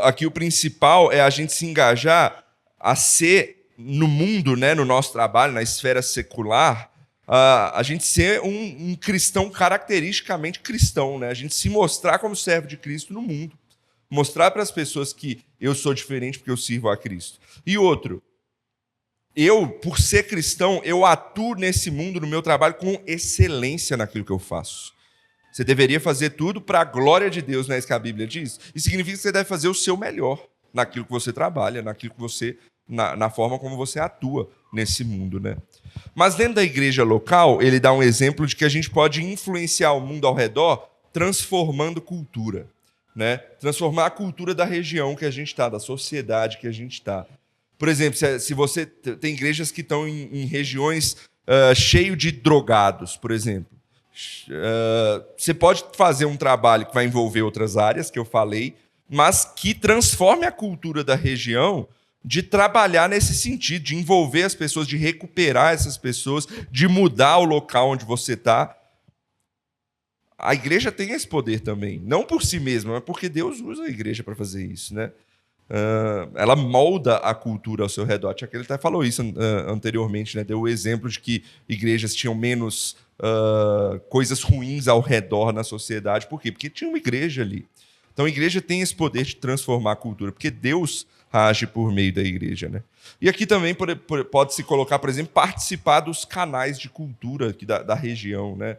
aqui o principal é a gente se engajar a ser no mundo, né, no nosso trabalho, na esfera secular, a gente ser um cristão caracteristicamente cristão, né? A gente se mostrar como servo de Cristo no mundo. Mostrar para as pessoas que eu sou diferente porque eu sirvo a Cristo. E outro, eu, por ser cristão, eu atuo nesse mundo, no meu trabalho, com excelência naquilo que eu faço. Você deveria fazer tudo para a glória de Deus, não é isso que a Bíblia diz? Isso significa que você deve fazer o seu melhor naquilo que você trabalha, naquilo que você, na forma como você atua nesse mundo, né? Mas dentro da igreja local, ele dá um exemplo de que a gente pode influenciar o mundo ao redor transformando cultura, né? Transformar a cultura da região que a gente está, da sociedade que a gente está. Por exemplo, se você tem igrejas que estão em regiões cheias de drogados, por exemplo. Você pode fazer um trabalho que vai envolver outras áreas, que eu falei, mas que transforme a cultura da região de trabalhar nesse sentido, de envolver as pessoas, de recuperar essas pessoas, de mudar o local onde você está. A igreja tem esse poder também, não por si mesma, mas porque Deus usa a igreja para fazer isso, né? Ela molda a cultura ao seu redor. Ele até falou isso anteriormente, né? Deu o exemplo de que igrejas tinham menos coisas ruins ao redor na sociedade. Por quê? Porque tinha uma igreja ali. Então a igreja tem esse poder de transformar a cultura, porque Deus age por meio da igreja, né? E aqui também pode-se colocar, por exemplo, participar dos canais de cultura aqui da região, né?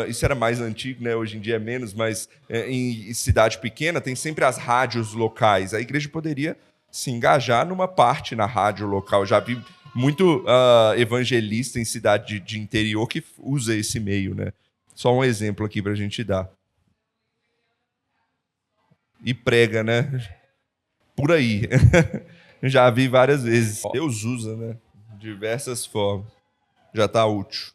Isso era mais antigo, né? Hoje em dia é menos, mas em cidade pequena tem sempre as rádios locais. A igreja poderia se engajar numa parte na rádio local. Eu já vi muito evangelista em cidade de interior que usa esse meio, né? Só um exemplo aqui para a gente dar. E prega, né? Por aí. Já vi várias vezes. Deus usa, né? De diversas formas. Já está útil.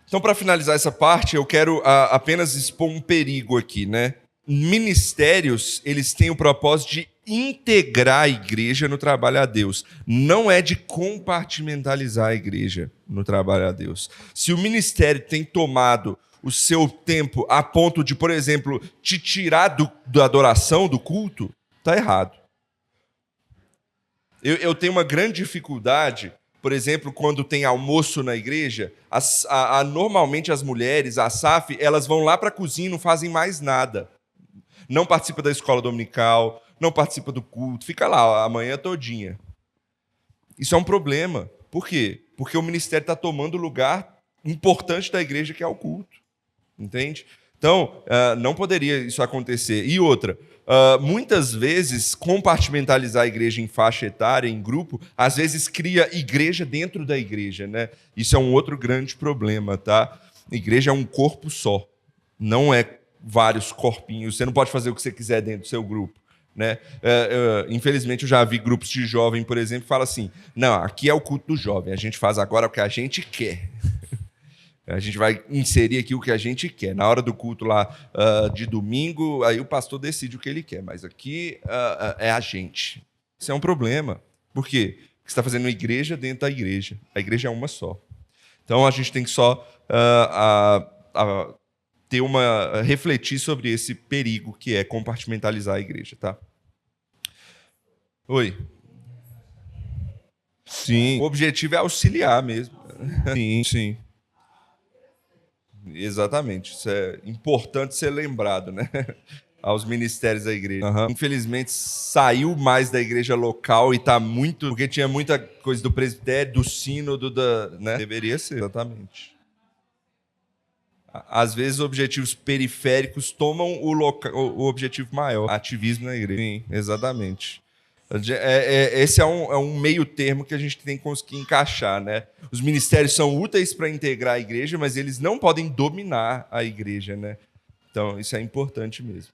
Então, para finalizar essa parte, eu quero apenas expor um perigo aqui, né? Ministérios, eles têm o propósito de integrar a igreja no trabalho a Deus. Não é de compartimentalizar a igreja no trabalho a Deus. Se o ministério tem tomado o seu tempo a ponto de, por exemplo, te tirar da adoração, do culto, está errado. Eu tenho uma grande dificuldade, por exemplo, quando tem almoço na igreja, normalmente as mulheres, a SAF, elas vão lá para a cozinha e não fazem mais nada. Não participa da escola dominical, não participa do culto, fica lá a manhã todinha. Isso é um problema. Por quê? Porque o ministério está tomando o lugar importante da igreja, que é o culto. Entende? Então, não poderia isso acontecer. E outra, muitas vezes, compartimentalizar a igreja em faixa etária, em grupo, às vezes cria igreja dentro da igreja, né? Isso é um outro grande problema, tá? Igreja é um corpo só, não é vários corpinhos. Você não pode fazer o que você quiser dentro do seu grupo, né? Infelizmente, eu já vi grupos de jovem, por exemplo, que falam assim, não, aqui é o culto do jovem, a gente faz agora o que a gente quer. A gente vai inserir aqui o que a gente quer. Na hora do culto lá de domingo, aí o pastor decide o que ele quer, mas aqui é a gente. Isso é um problema. Por quê? Porque você está fazendo uma igreja dentro da igreja. A igreja é uma só. Então a gente tem que só refletir sobre esse perigo que é compartimentalizar a igreja, tá? Oi. Sim. O objetivo é auxiliar mesmo. Sim, sim. Exatamente, isso é importante ser lembrado, né? Aos ministérios da igreja. Uhum. Infelizmente, saiu mais da igreja local e está muito... Porque tinha muita coisa do presbitério, do sínodo, né? Deveria ser, exatamente. Às vezes, objetivos periféricos tomam o objetivo maior. Ativismo na igreja. Sim, exatamente. Esse é um meio termo que a gente tem que conseguir encaixar, né? Os ministérios são úteis para integrar a igreja, mas eles não podem dominar a igreja, né? Então, isso é importante mesmo.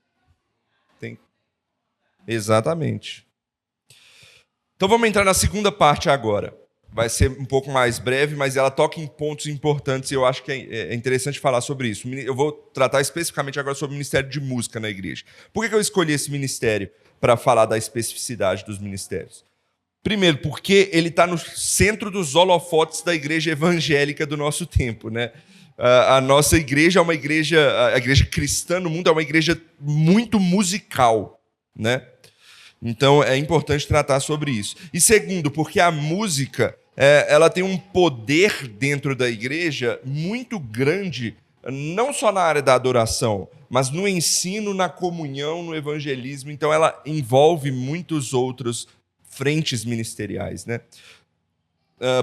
Exatamente. Então, vamos entrar na segunda parte agora. Vai ser um pouco mais breve, mas ela toca em pontos importantes e eu acho que é interessante falar sobre isso. Eu vou tratar especificamente agora sobre o Ministério de Música na igreja. Por que eu escolhi esse ministério para falar da especificidade dos ministérios? Primeiro, porque ele está no centro dos holofotes da igreja evangélica do nosso tempo, né? A nossa igreja é uma igreja, a igreja cristã no mundo é uma igreja muito musical, né? Então é importante tratar sobre isso. E segundo, porque a música ela tem um poder dentro da igreja muito grande, não só na área da adoração, mas no ensino, na comunhão, no evangelismo. Então, ela envolve muitos outros frentes ministeriais, né?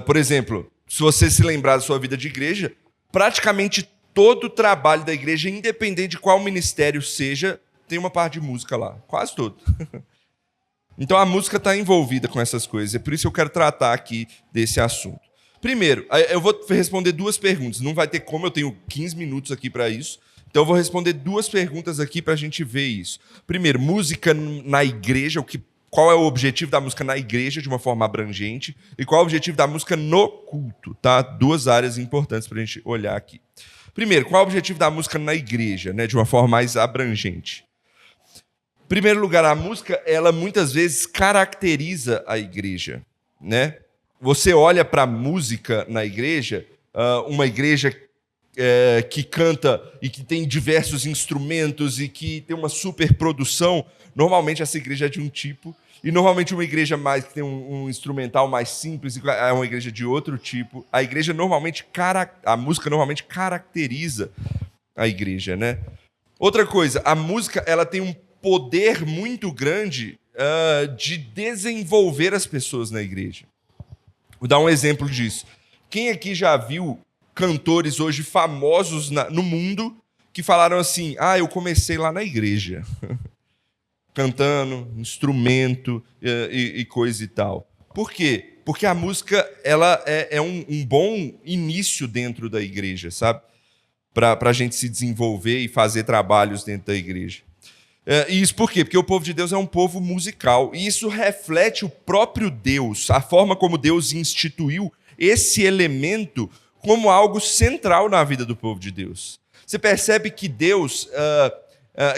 Por exemplo, se você se lembrar da sua vida de igreja, praticamente todo o trabalho da igreja, independente de qual ministério seja, tem uma parte de música lá. Quase todo. Então, a música está envolvida com essas coisas. É por isso que eu quero tratar aqui desse assunto. Primeiro, eu vou responder duas perguntas. Não vai ter como, eu tenho 15 minutos aqui para isso. Então, eu vou responder duas perguntas aqui para a gente ver isso. Primeiro, música na igreja, qual é o objetivo da música na igreja, de uma forma abrangente, e qual é o objetivo da música no culto, tá? Duas áreas importantes para a gente olhar aqui. Primeiro, qual é o objetivo da música na igreja, né, de uma forma mais abrangente? Em primeiro lugar, a música, ela muitas vezes caracteriza a igreja, né? Você olha para a música na igreja, uma igreja que canta e que tem diversos instrumentos e que tem uma superprodução, normalmente essa igreja é de um tipo, e normalmente uma igreja mais que tem um instrumental mais simples é uma igreja de outro tipo. A igreja normalmente, a música normalmente caracteriza a igreja, né? Outra coisa, a música ela tem um poder muito grande de desenvolver as pessoas na igreja. Vou dar um exemplo disso. Quem aqui já viu cantores hoje famosos no mundo que falaram assim, eu comecei lá na igreja, cantando, instrumento e coisa e tal. Por quê? Porque a música ela é um bom início dentro da igreja, sabe? Para a gente se desenvolver e fazer trabalhos dentro da igreja. E isso por quê? Porque o povo de Deus é um povo musical. E isso reflete o próprio Deus, a forma como Deus instituiu esse elemento como algo central na vida do povo de Deus. Você percebe que Deus,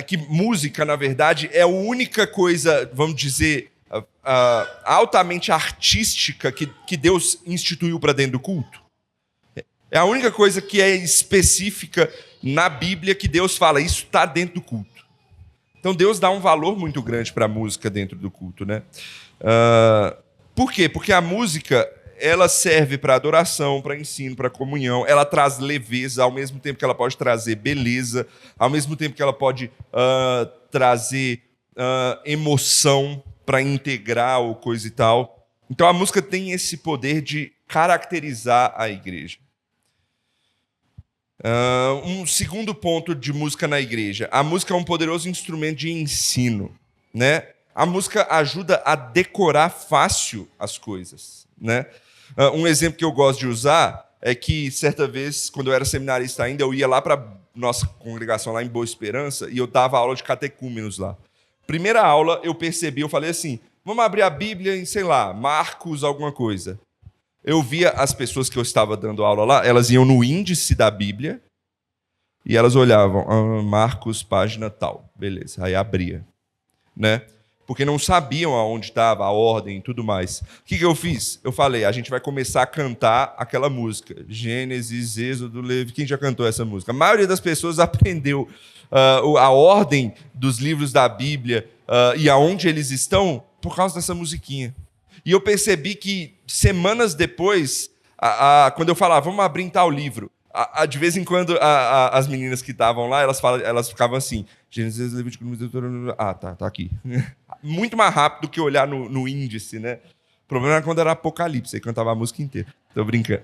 que música, na verdade, é a única coisa, vamos dizer, altamente artística que Deus instituiu para dentro do culto? É a única coisa que é específica na Bíblia que Deus fala, isso está dentro do culto. Então Deus dá um valor muito grande para a música dentro do culto, né? Por quê? Porque a música ela serve para adoração, para ensino, para comunhão. Ela traz leveza, ao mesmo tempo que ela pode trazer beleza, ao mesmo tempo que ela pode trazer emoção para integrar ou coisa e tal. Então a música tem esse poder de caracterizar a igreja. Um segundo ponto de música na igreja. A música é um poderoso instrumento de ensino. né? A música ajuda a decorar fácil as coisas, né? Um exemplo que eu gosto de usar é que, certa vez, quando eu era seminarista ainda, eu ia lá para nossa congregação lá em Boa Esperança e eu dava aula de catecúmenos lá. Primeira aula, eu percebi, eu falei assim, vamos abrir a Bíblia em, sei lá, Marcos, alguma coisa. Eu via as pessoas que eu estava dando aula lá, elas iam no índice da Bíblia e elas olhavam, Marcos, página tal. Beleza, aí abria, né? Porque não sabiam aonde estava, a ordem e tudo mais. O que eu fiz? Eu falei, a gente vai começar a cantar aquela música. Gênesis, Êxodo, Levítico. Quem já cantou essa música? A maioria das pessoas aprendeu a ordem dos livros da Bíblia e aonde eles estão por causa dessa musiquinha. E eu percebi que, semanas depois, quando eu falava, vamos abrir em tal livro, de vez em quando as meninas que estavam lá, elas ficavam assim, Gênesis, Levítico, Deuteronômio, tá aqui. Muito mais rápido do que olhar no índice, né? O problema era quando era Apocalipse, aí cantava a música inteira. Tô brincando.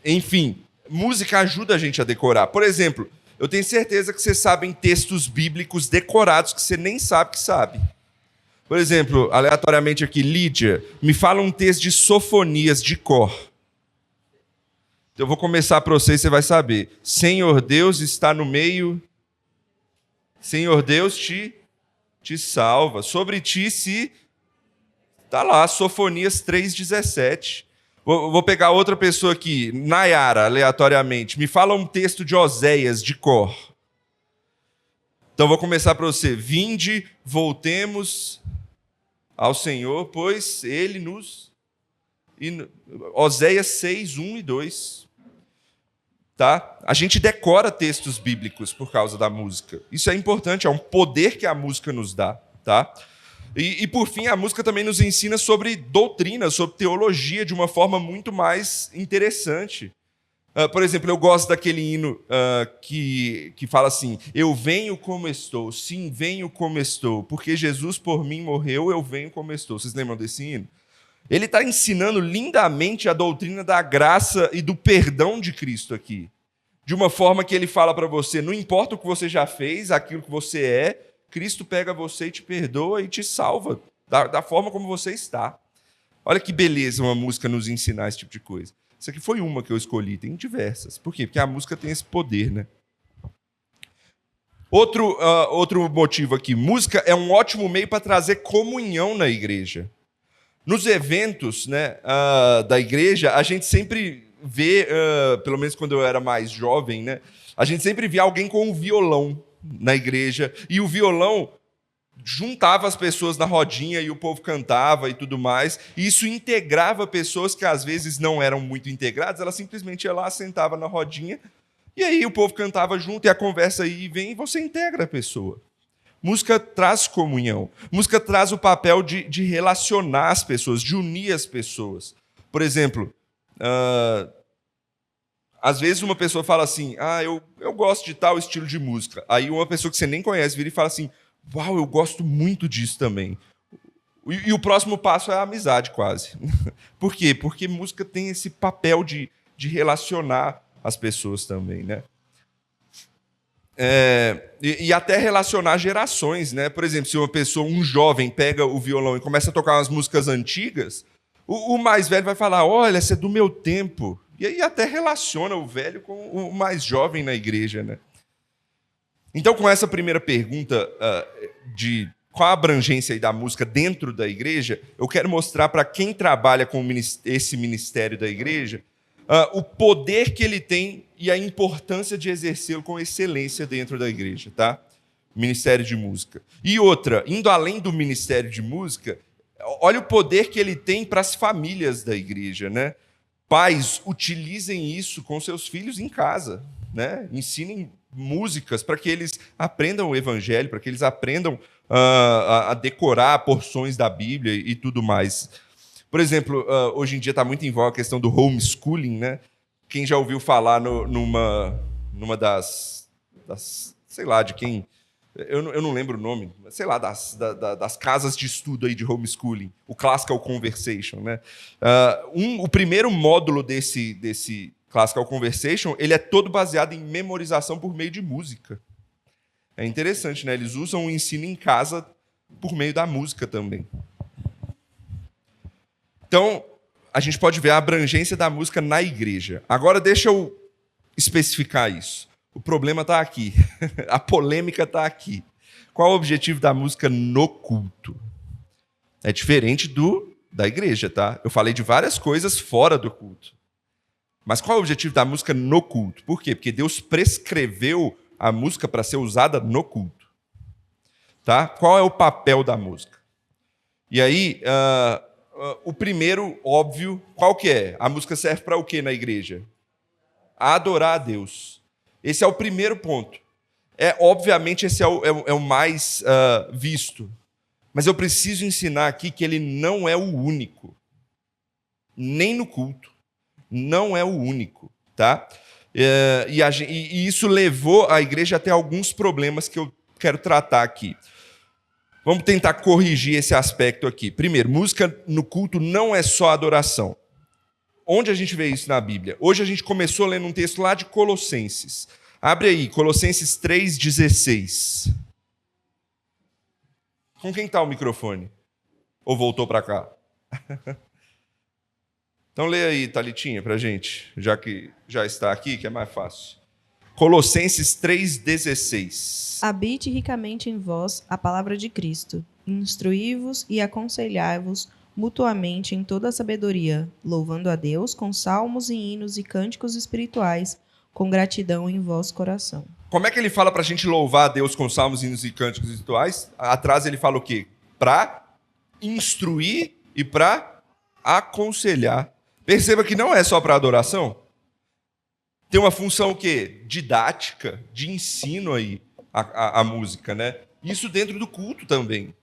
Enfim, música ajuda a gente a decorar. Por exemplo, eu tenho certeza que vocês sabem textos bíblicos decorados que você nem sabe que sabe. Por exemplo, aleatoriamente aqui, Lídia, me fala um texto de Sofonias de cor. Eu vou começar para você e você vai saber. Senhor Deus está no meio. Senhor Deus te salva. Sobre ti se... Está lá, Sofonias 3,17. Vou pegar outra pessoa aqui, Nayara, aleatoriamente. Me fala um texto de Oséias de cor. Então vou começar para você. Vinde, voltemos ao Senhor, pois Ele nos... Oséias 6, 1 e 2. Tá? A gente decora textos bíblicos por causa da música. Isso é importante, é um poder que a música nos dá. Tá? E por fim, a música também nos ensina sobre doutrina, sobre teologia, de uma forma muito mais interessante. Por exemplo, eu gosto daquele hino que fala assim, eu venho como estou, sim, venho como estou, porque Jesus por mim morreu, eu venho como estou. Vocês lembram desse hino? Ele está ensinando lindamente a doutrina da graça e do perdão de Cristo aqui. De uma forma que ele fala para você, não importa o que você já fez, aquilo que você é, Cristo pega você e te perdoa e te salva da forma como você está. Olha que beleza uma música nos ensinar esse tipo de coisa. Isso aqui foi uma que eu escolhi, tem diversas. Por quê? Porque a música tem esse poder, né? Outro motivo aqui, música é um ótimo meio para trazer comunhão na igreja. Nos eventos, né, da igreja, a gente sempre vê, pelo menos quando eu era mais jovem, né, a gente sempre via alguém com um violão na igreja, e o violão juntava as pessoas na rodinha e o povo cantava e tudo mais, e isso integrava pessoas que às vezes não eram muito integradas, ela simplesmente ia lá, sentava na rodinha, e aí o povo cantava junto, e a conversa aí vem, e você integra a pessoa. Música traz comunhão. Música traz o papel de relacionar as pessoas, de unir as pessoas. Por exemplo, às vezes uma pessoa fala assim, eu gosto de tal estilo de música. Aí uma pessoa que você nem conhece vira e fala assim, uau, eu gosto muito disso também. E o próximo passo é a amizade, quase. Por quê? Porque música tem esse papel de relacionar as pessoas também, né? E até relacionar gerações, né? Por exemplo, se uma pessoa, um jovem, pega o violão e começa a tocar umas músicas antigas, o mais velho vai falar, olha, essa é do meu tempo. E aí até relaciona o velho com o mais jovem na igreja, né? Então, com essa primeira pergunta de qual a abrangência aí da música dentro da igreja, eu quero mostrar para quem trabalha com esse ministério da igreja o poder que ele tem e a importância de exercê-lo com excelência dentro da igreja, tá? Ministério de música. E outra, indo além do ministério de música, olha o poder que ele tem para as famílias da igreja, né? Pais, utilizem isso com seus filhos em casa, né? Ensinem músicas para que eles aprendam o evangelho, para que eles aprendam a decorar porções da Bíblia e tudo mais. Por exemplo, hoje em dia está muito em voga a questão do homeschooling, né? Quem já ouviu falar numa das sei lá, de quem... Eu não lembro o nome, sei lá, das casas de estudo aí de homeschooling, o Classical Conversation, né? O primeiro módulo desse Classical Conversation, ele é todo baseado em memorização por meio de música. É interessante, né? Eles usam o ensino em casa por meio da música também. Então, a gente pode ver a abrangência da música na igreja. Agora, deixa eu especificar isso. O problema está aqui. A polêmica está aqui. Qual o objetivo da música no culto? É diferente da igreja, tá? Eu falei de várias coisas fora do culto. Mas qual é o objetivo da música no culto? Por quê? Porque Deus prescreveu a música para ser usada no culto. Tá? Qual é o papel da música? E aí, o primeiro, óbvio, qual que é? A música serve para o quê na igreja? Adorar a Deus. Esse é o primeiro ponto. Obviamente, esse é o mais visto. Mas eu preciso ensinar aqui que ele não é o único. Nem no culto. Não é o único. Tá? E isso levou a igreja a ter alguns problemas que eu quero tratar aqui. Vamos tentar corrigir esse aspecto aqui. Primeiro, música no culto não é só adoração. Onde a gente vê isso na Bíblia? Hoje a gente começou lendo um texto lá de Colossenses. Abre aí, Colossenses 3,16. Com quem está o microfone? Ou voltou para cá? Então lê aí, Thalitinha, para a gente, já que já está aqui, que é mais fácil. Colossenses 3,16.
Habite ricamente em vós a palavra de Cristo. Instruí-vos e aconselhai-vos mutuamente em toda a sabedoria, louvando a Deus com salmos e hinos e cânticos espirituais, com gratidão em vosso coração.
Como é que ele fala para a gente louvar a Deus com salmos, hinos e cânticos espirituais? Atrás ele fala o quê? Para instruir e para aconselhar. Perceba que não é só para adoração. Tem uma função o quê? Didática, de ensino aí, a música, né? Isso dentro do culto também.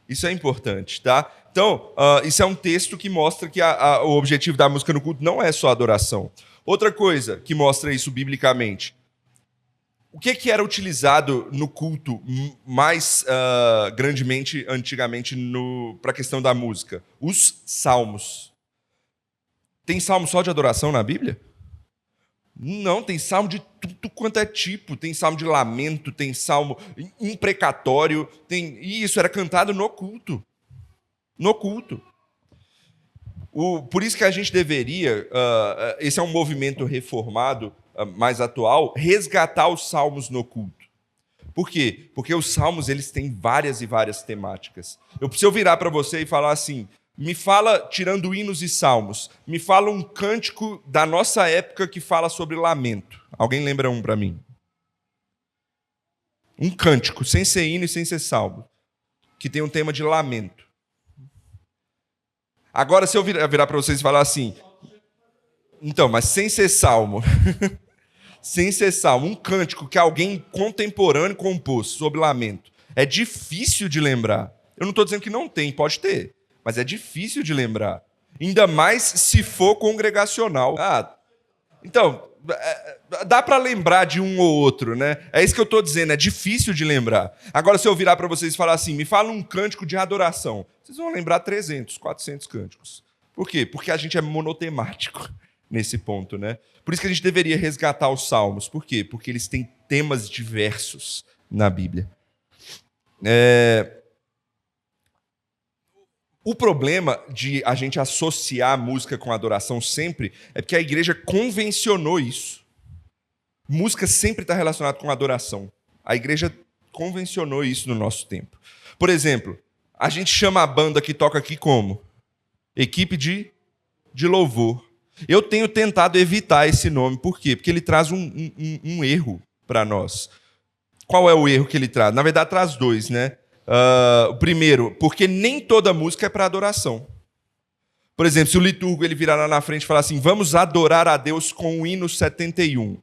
Isso é importante, tá? Então, isso é um texto que mostra que o objetivo da música no culto não é só adoração. Outra coisa que mostra isso biblicamente. O que era utilizado no culto mais grandemente, antigamente, para a questão da música? Os salmos. Tem salmo só de adoração na Bíblia? Não, tem salmo de tudo quanto é tipo. Tem salmo de lamento, tem salmo imprecatório. E isso era cantado no culto. No culto. Por isso que a gente deveria, esse é um movimento reformado, mais atual, resgatar os salmos no culto. Por quê? Porque os salmos eles têm várias e várias temáticas. Se eu virar para você e falar assim, me fala, tirando hinos e salmos, me fala um cântico da nossa época que fala sobre lamento. Alguém lembra um para mim? Um cântico, sem ser hino e sem ser salmo, que tem um tema de lamento. Agora, se eu virar para vocês e falar assim, então, mas sem ser salmo, sem ser salmo, um cântico que alguém contemporâneo compôs sobre lamento, é difícil de lembrar. Eu não estou dizendo que não tem, pode ter, mas é difícil de lembrar. Ainda mais se for congregacional. Então, dá para lembrar de um ou outro, né? É isso que eu estou dizendo, é difícil de lembrar. Agora, se eu virar para vocês e falar assim, me fala um cântico de adoração, vocês vão lembrar 300, 400 cânticos. Por quê? Porque a gente é monotemático nesse ponto, né? Por isso que a gente deveria resgatar os salmos. Por quê? Porque eles têm temas diversos na Bíblia. O problema de a gente associar a música com a adoração sempre é porque a igreja convencionou isso. Música sempre está relacionada com adoração. A igreja convencionou isso no nosso tempo. Por exemplo, a gente chama a banda que toca aqui como? Equipe de louvor. Eu tenho tentado evitar esse nome. Por quê? Porque ele traz um erro para nós. Qual é o erro que ele traz? Na verdade, traz dois, né? O primeiro, porque nem toda música é para adoração. Por exemplo, se o liturgo ele virar lá na frente e falar assim, vamos adorar a Deus com o hino 71.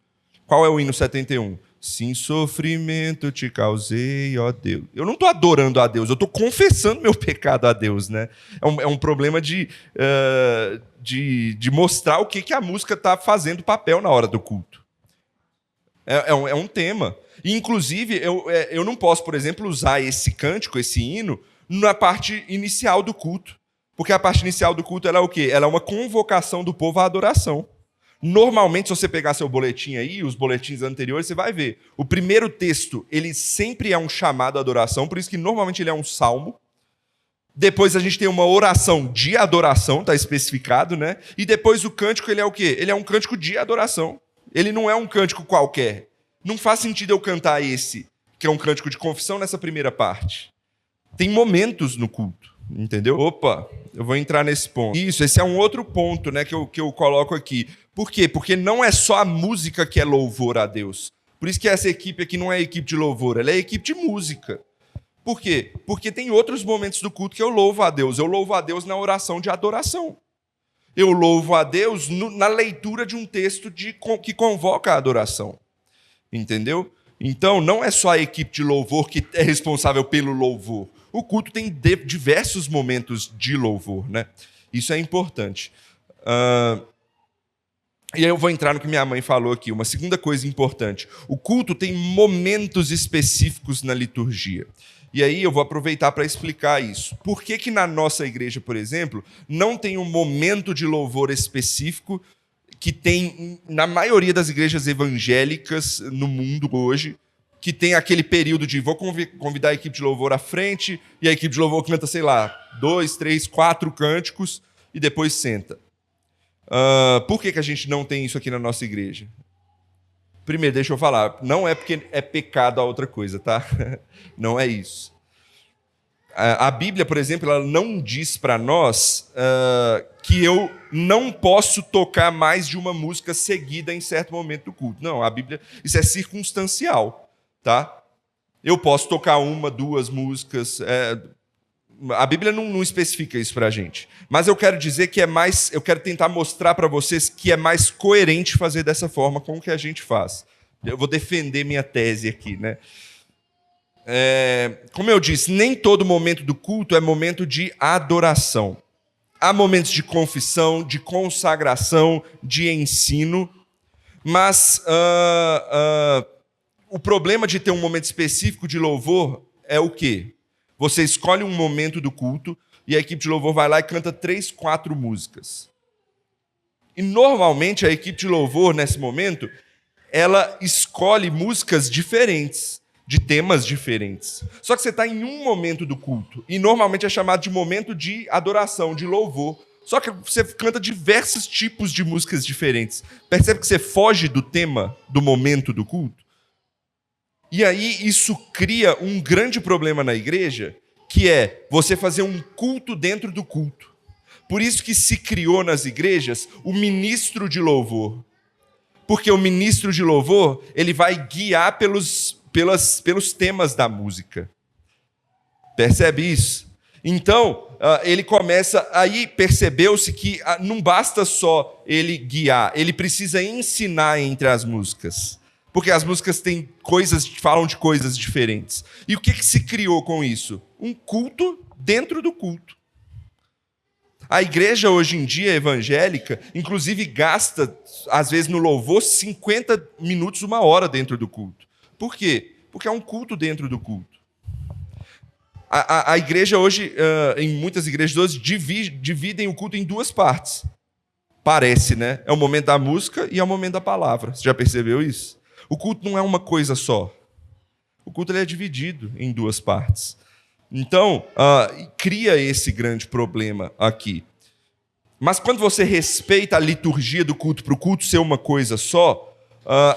Qual é o hino 71? Sim, sofrimento te causei, ó Deus. Eu não estou adorando a Deus, eu estou confessando meu pecado a Deus, né? É um problema de mostrar o que a música está fazendo papel na hora do culto. É um tema. E, inclusive, eu não posso, por exemplo, usar esse cântico, esse hino, na parte inicial do culto. Porque a parte inicial do culto ela é o quê? Ela é uma convocação do povo à adoração. Normalmente, se você pegar seu boletim aí, os boletins anteriores, você vai ver. O primeiro texto, ele sempre é um chamado à adoração, por isso que normalmente ele é um salmo. Depois a gente tem uma oração de adoração, está especificado, né? E depois o cântico, ele é o quê? Ele é um cântico de adoração. Ele não é um cântico qualquer. Não faz sentido eu cantar esse, que é um cântico de confissão, nessa primeira parte. Tem momentos no culto, entendeu? Opa, eu vou entrar nesse ponto. Isso, esse é um outro ponto, né, que eu coloco aqui. Por quê? Porque não é só a música que é louvor a Deus. Por isso que essa equipe aqui não é equipe de louvor, ela é equipe de música. Por quê? Porque tem outros momentos do culto que eu louvo a Deus. Eu louvo a Deus na oração de adoração. Eu louvo a Deus na leitura de um texto que convoca a adoração. Entendeu? Então, não é só a equipe de louvor que é responsável pelo louvor. O culto tem diversos momentos de louvor, né? Isso é importante. E aí eu vou entrar no que minha mãe falou aqui. Uma segunda coisa importante. O culto tem momentos específicos na liturgia. E aí eu vou aproveitar para explicar isso. Por que na nossa igreja, por exemplo, não tem um momento de louvor específico que tem na maioria das igrejas evangélicas no mundo hoje, que tem aquele período de vou convidar a equipe de louvor à frente e a equipe de louvor canta, sei lá, 2, 3, 4 cânticos e depois senta. Por que a gente não tem isso aqui na nossa igreja? Primeiro, deixa eu falar, não é porque é pecado a outra coisa, tá? Não é isso. A Bíblia, por exemplo, ela não diz para nós que eu não posso tocar mais de uma música seguida em certo momento do culto. Não, a Bíblia, isso é circunstancial, tá? Eu posso tocar 1, 2 músicas. A Bíblia não especifica isso para a gente. Mas eu quero dizer que eu quero tentar mostrar para vocês que é mais coerente fazer dessa forma com o que a gente faz. Eu vou defender minha tese aqui, né? Como eu disse, nem todo momento do culto é momento de adoração. Há momentos de confissão, de consagração, de ensino, mas o problema de ter um momento específico de louvor é o quê? Você escolhe um momento do culto e a equipe de louvor vai lá e canta 3, 4 músicas. E normalmente a equipe de louvor, nesse momento, ela escolhe músicas diferentes, de temas diferentes. Só que você está em um momento do culto, e normalmente é chamado de momento de adoração, de louvor. Só que você canta diversos tipos de músicas diferentes. Percebe que você foge do tema, do momento do culto? E aí isso cria um grande problema na igreja, que é você fazer um culto dentro do culto. Por isso que se criou nas igrejas o ministro de louvor. Porque o ministro de louvor, ele vai guiar pelos temas da música. Percebe isso? Então, ele começa... Aí percebeu-se que não basta só ele guiar, ele precisa ensinar entre as músicas. Porque as músicas têm falam de coisas diferentes. E o que se criou com isso? Um culto dentro do culto. A igreja hoje em dia evangélica, inclusive gasta, às vezes no louvor, 50 minutos, 1 hora dentro do culto. Por quê? Porque é um culto dentro do culto. A igreja hoje, em muitas igrejas hoje, dividem o culto em 2 partes. Parece, né? É o momento da música e é o momento da palavra. Você já percebeu isso? O culto não é uma coisa só. O culto ele é dividido em 2 partes. Então, cria esse grande problema aqui. Mas quando você respeita a liturgia do culto para o culto ser uma coisa só,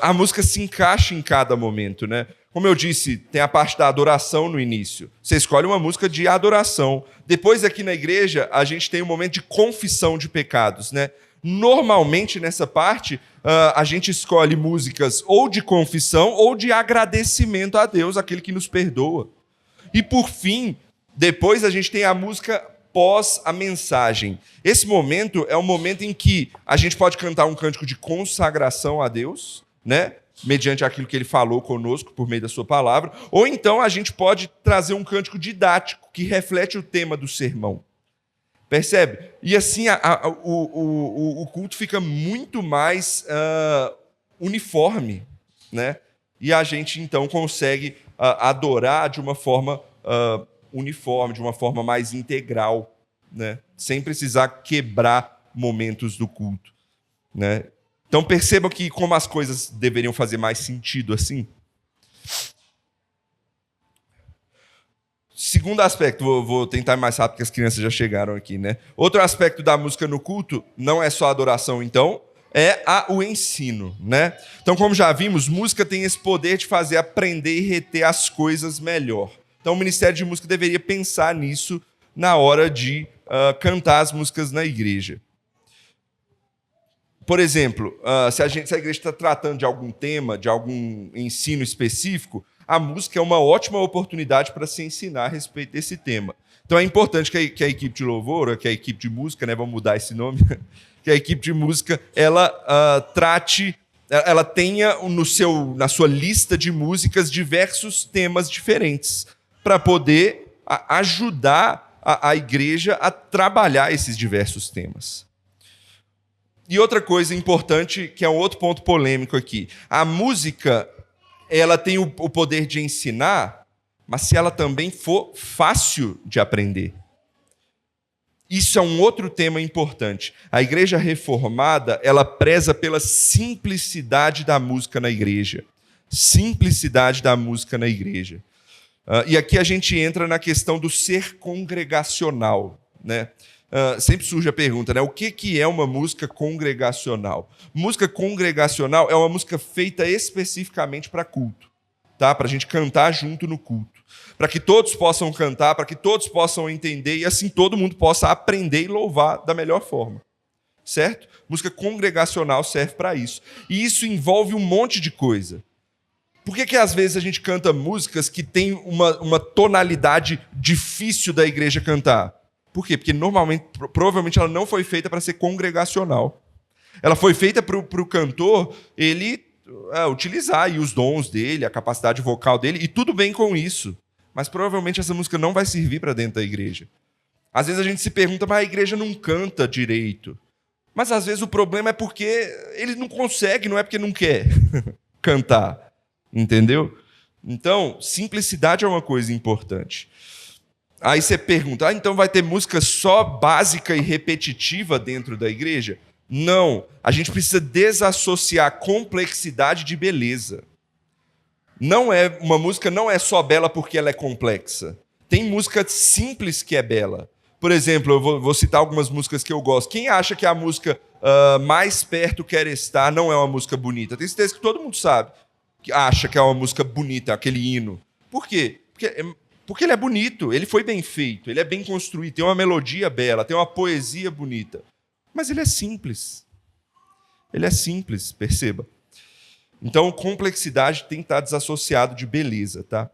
a música se encaixa em cada momento, né? Como eu disse, tem a parte da adoração no início. Você escolhe uma música de adoração. Depois, aqui na igreja, a gente tem um momento de confissão de pecados, né? Normalmente, nessa parte, a gente escolhe músicas ou de confissão ou de agradecimento a Deus, aquele que nos perdoa. E, por fim, depois a gente tem a música pós a mensagem. Esse momento é um momento em que a gente pode cantar um cântico de consagração a Deus, né? Mediante aquilo que ele falou conosco por meio da sua palavra, ou então a gente pode trazer um cântico didático que reflete o tema do sermão. Percebe? E assim o culto fica muito mais uniforme, né? E a gente então consegue adorar de uma forma uniforme, de uma forma mais integral, né? Sem precisar quebrar momentos do culto, né? Então percebam que como as coisas deveriam fazer mais sentido assim. Segundo aspecto, vou tentar ir mais rápido, porque as crianças já chegaram aqui, né? Outro aspecto da música no culto não é só a adoração, então, é o ensino, né? Então, como já vimos, música tem esse poder de fazer aprender e reter as coisas melhor. Então, o Ministério de Música deveria pensar nisso na hora de cantar as músicas na igreja. Por exemplo, se a igreja está tratando de algum tema, de algum ensino específico, a música é uma ótima oportunidade para se ensinar a respeito desse tema. Então é importante que a equipe de louvor, que a equipe de música, né, vamos mudar esse nome, que a equipe de música ela ela tenha na sua lista de músicas diversos temas diferentes para poder ajudar a igreja a trabalhar esses diversos temas. E outra coisa importante, que é um outro ponto polêmico aqui, a música ela tem o poder de ensinar, mas se ela também for fácil de aprender. Isso é um outro tema importante. A igreja reformada, ela preza pela simplicidade da música na igreja. Simplicidade da música na igreja. E aqui a gente entra na questão do ser congregacional, né? Sempre surge a pergunta, né? O que é uma música congregacional? Música congregacional é uma música feita especificamente para culto, tá? Para a gente cantar junto no culto. Para que todos possam cantar, para que todos possam entender e assim todo mundo possa aprender e louvar da melhor forma. Certo? Música congregacional serve para isso. E isso envolve um monte de coisa. Por que às vezes a gente canta músicas que têm uma tonalidade difícil da igreja cantar? Por quê? Porque provavelmente ela não foi feita para ser congregacional. Ela foi feita para o cantor ele utilizar aí os dons dele, a capacidade vocal dele, e tudo bem com isso. Mas provavelmente essa música não vai servir para dentro da igreja. Às vezes a gente se pergunta, mas a igreja não canta direito. Mas às vezes o problema é porque ele não consegue, não é porque não quer cantar. Entendeu? Então, simplicidade é uma coisa importante. Aí você pergunta, então vai ter música só básica e repetitiva dentro da igreja? Não. A gente precisa desassociar complexidade de beleza. Uma música não é só bela porque ela é complexa. Tem música simples que é bela. Por exemplo, eu vou citar algumas músicas que eu gosto. Quem acha que a música Mais Perto Quero Estar não é uma música bonita? Tenho certeza que todo mundo sabe. Que acha que é uma música bonita, aquele hino. Por quê? Porque ele é bonito, ele foi bem feito, ele é bem construído, tem uma melodia bela, tem uma poesia bonita. Mas ele é simples. Ele é simples, perceba. Então, complexidade tem que estar desassociado de beleza, tá?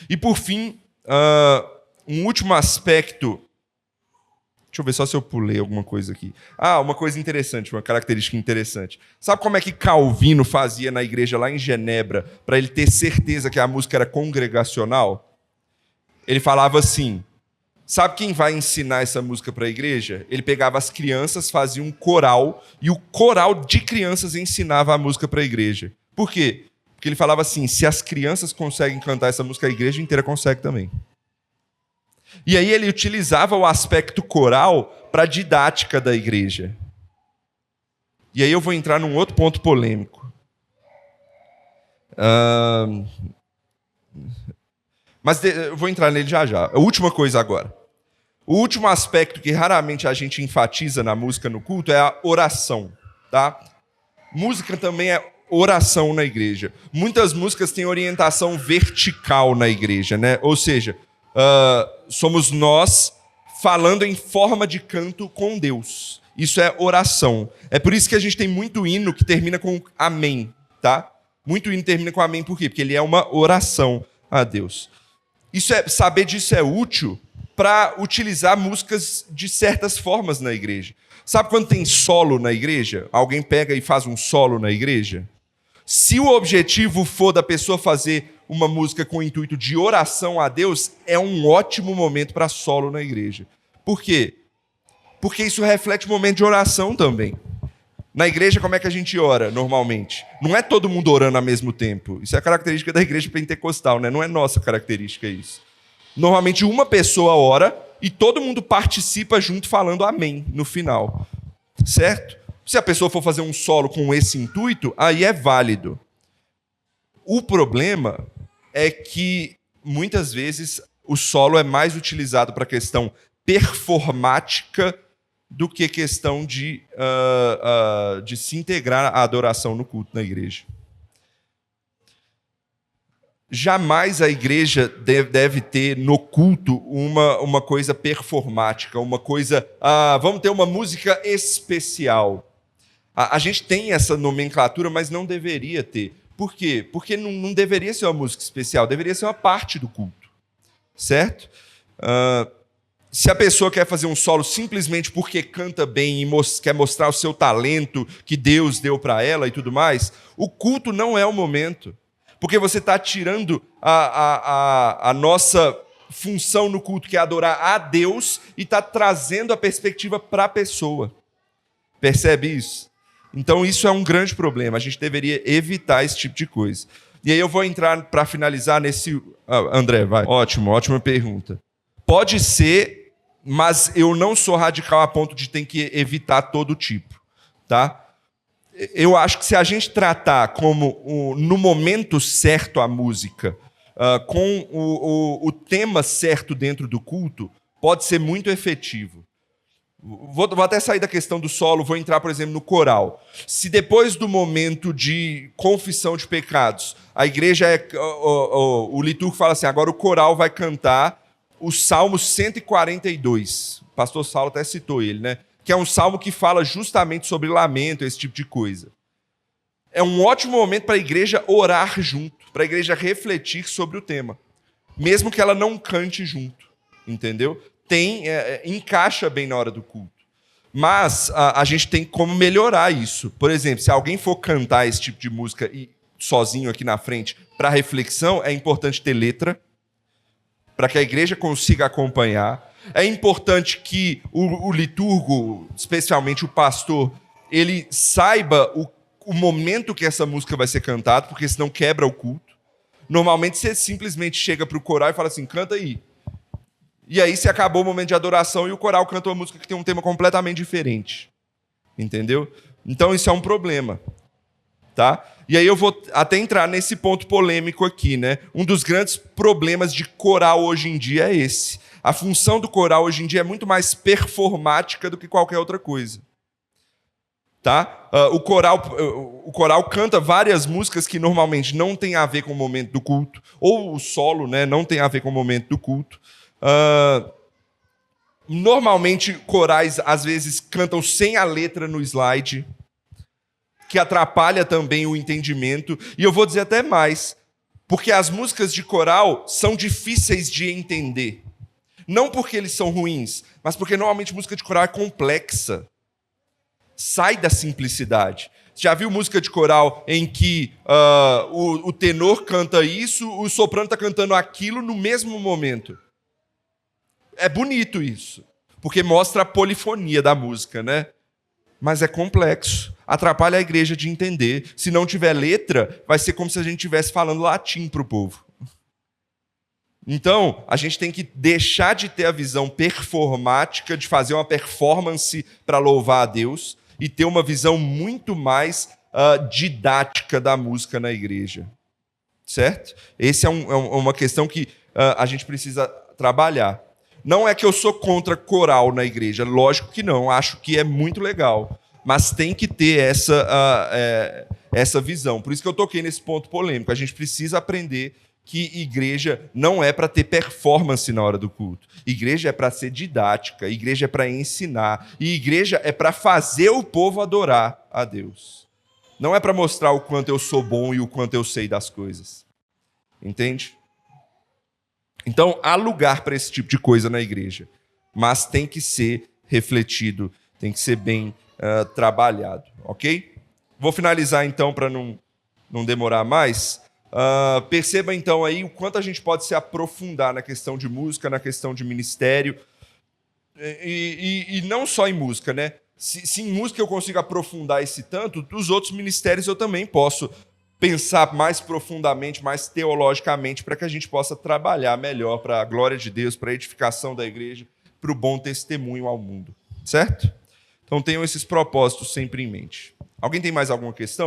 E, por fim, um último aspecto. Deixa eu ver só se eu pulei alguma coisa aqui. Uma coisa interessante, uma característica interessante. Sabe como é que Calvino fazia na igreja lá em Genebra para ele ter certeza que a música era congregacional? Ele falava assim, sabe quem vai ensinar essa música para a igreja? Ele pegava as crianças, fazia um coral, e o coral de crianças ensinava a música para a igreja. Por quê? Porque ele falava assim, se as crianças conseguem cantar essa música, a igreja inteira consegue também. E aí ele utilizava o aspecto coral para a didática da igreja. E aí eu vou entrar num outro ponto polêmico. Mas eu vou entrar nele já já. A última coisa agora. O último aspecto que raramente a gente enfatiza na música no culto é a oração. Tá? Música também é oração na igreja. Muitas músicas têm orientação vertical na igreja, né? Ou seja, somos nós falando em forma de canto com Deus. Isso é oração. É por isso que a gente tem muito hino que termina com amém. Tá? Muito hino termina com amém. Por quê? Porque ele é uma oração a Deus. Saber disso é útil para utilizar músicas de certas formas na igreja. Sabe quando tem solo na igreja? Alguém pega e faz um solo na igreja? Se o objetivo for da pessoa fazer uma música com o intuito de oração a Deus, é um ótimo momento para solo na igreja. Por quê? Porque isso reflete um momento de oração também. Na igreja, como é que a gente ora normalmente? Não é todo mundo orando ao mesmo tempo. Isso é a característica da igreja pentecostal, né? Não é nossa característica isso. Normalmente uma pessoa ora e todo mundo participa junto falando amém no final. Certo? Se a pessoa for fazer um solo com esse intuito, aí é válido. O problema é que, muitas vezes, o solo é mais utilizado para questão performática do que questão de se integrar à adoração no culto na igreja. Jamais a igreja deve ter no culto uma coisa performática, uma coisa... vamos ter uma música especial. A gente tem essa nomenclatura, mas não deveria ter. Por quê? Porque não deveria ser uma música especial, deveria ser uma parte do culto. Certo? Se a pessoa quer fazer um solo simplesmente porque canta bem e quer mostrar o seu talento que Deus deu para ela e tudo mais, o culto não é o momento. Porque você está tirando a nossa função no culto, que é adorar a Deus, e está trazendo a perspectiva para a pessoa. Percebe isso? Então isso é um grande problema. A gente deveria evitar esse tipo de coisa. E aí eu vou entrar para finalizar nesse... André, vai. Ótima pergunta. Pode ser, mas eu não sou radical a ponto de ter que evitar todo tipo. Tá? Eu acho que se a gente tratar como no momento certo a música, com o tema certo dentro do culto, pode ser muito efetivo. Vou até sair da questão do solo, vou entrar, por exemplo, no coral. Se depois do momento de confissão de pecados, a igreja o liturgo fala assim, agora o coral vai cantar o Salmo 142. O pastor Saulo até citou ele, né? Que é um salmo que fala justamente sobre lamento, esse tipo de coisa. É um ótimo momento para a igreja orar junto, para a igreja refletir sobre o tema, mesmo que ela não cante junto, entendeu? Encaixa bem na hora do culto. Mas a gente tem como melhorar isso. Por exemplo, se alguém for cantar esse tipo de música sozinho aqui na frente para reflexão, é importante ter letra, para que a igreja consiga acompanhar. É importante que o liturgo, especialmente o pastor, ele saiba o momento que essa música vai ser cantada, porque senão quebra o culto. Normalmente você simplesmente chega para o coral e fala assim, canta aí. E aí se acabou o momento de adoração e o coral canta uma música que tem um tema completamente diferente. Entendeu? Então isso é um problema. Tá? E aí eu vou até entrar nesse ponto polêmico aqui, né? Um dos grandes problemas de coral hoje em dia é esse. A função do coral hoje em dia é muito mais performática do que qualquer outra coisa. Tá? O coral canta várias músicas que normalmente não tem a ver com o momento do culto, ou o solo, né, não tem a ver com o momento do culto. Normalmente corais às vezes cantam sem a letra no slide, que atrapalha também o entendimento. E eu vou dizer até mais, porque as músicas de coral são difíceis de entender. Não porque eles são ruins, mas porque normalmente música de coral é complexa. Sai da simplicidade. Você já viu música de coral em que o tenor canta isso, o soprano está cantando aquilo no mesmo momento? É bonito isso, porque mostra a polifonia da música, né? Mas é complexo. Atrapalha a igreja de entender. Se não tiver letra, vai ser como se a gente estivesse falando latim para o povo. Então, a gente tem que deixar de ter a visão performática, de fazer uma performance para louvar a Deus, e ter uma visão muito mais didática da música na igreja. Certo? Essa é uma questão que a gente precisa trabalhar. Não é que eu sou contra coral na igreja, lógico que não, acho que é muito legal, mas tem que ter essa visão. Por isso que eu toquei nesse ponto polêmico. A gente precisa aprender que igreja não é para ter performance na hora do culto. Igreja é para ser didática, igreja é para ensinar, e igreja é para fazer o povo adorar a Deus. Não é para mostrar o quanto eu sou bom e o quanto eu sei das coisas. Entende? Então, há lugar para esse tipo de coisa na igreja, mas tem que ser refletido, tem que ser bem trabalhado, ok? Vou finalizar então para não demorar mais. Perceba então aí o quanto a gente pode se aprofundar na questão de música, na questão de ministério, e não só em música, né? Se em música eu consigo aprofundar esse tanto, dos outros ministérios eu também posso pensar mais profundamente, mais teologicamente, para que a gente possa trabalhar melhor para a glória de Deus, para a edificação da igreja, para o bom testemunho ao mundo. Certo? Então tenham esses propósitos sempre em mente. Alguém tem mais alguma questão?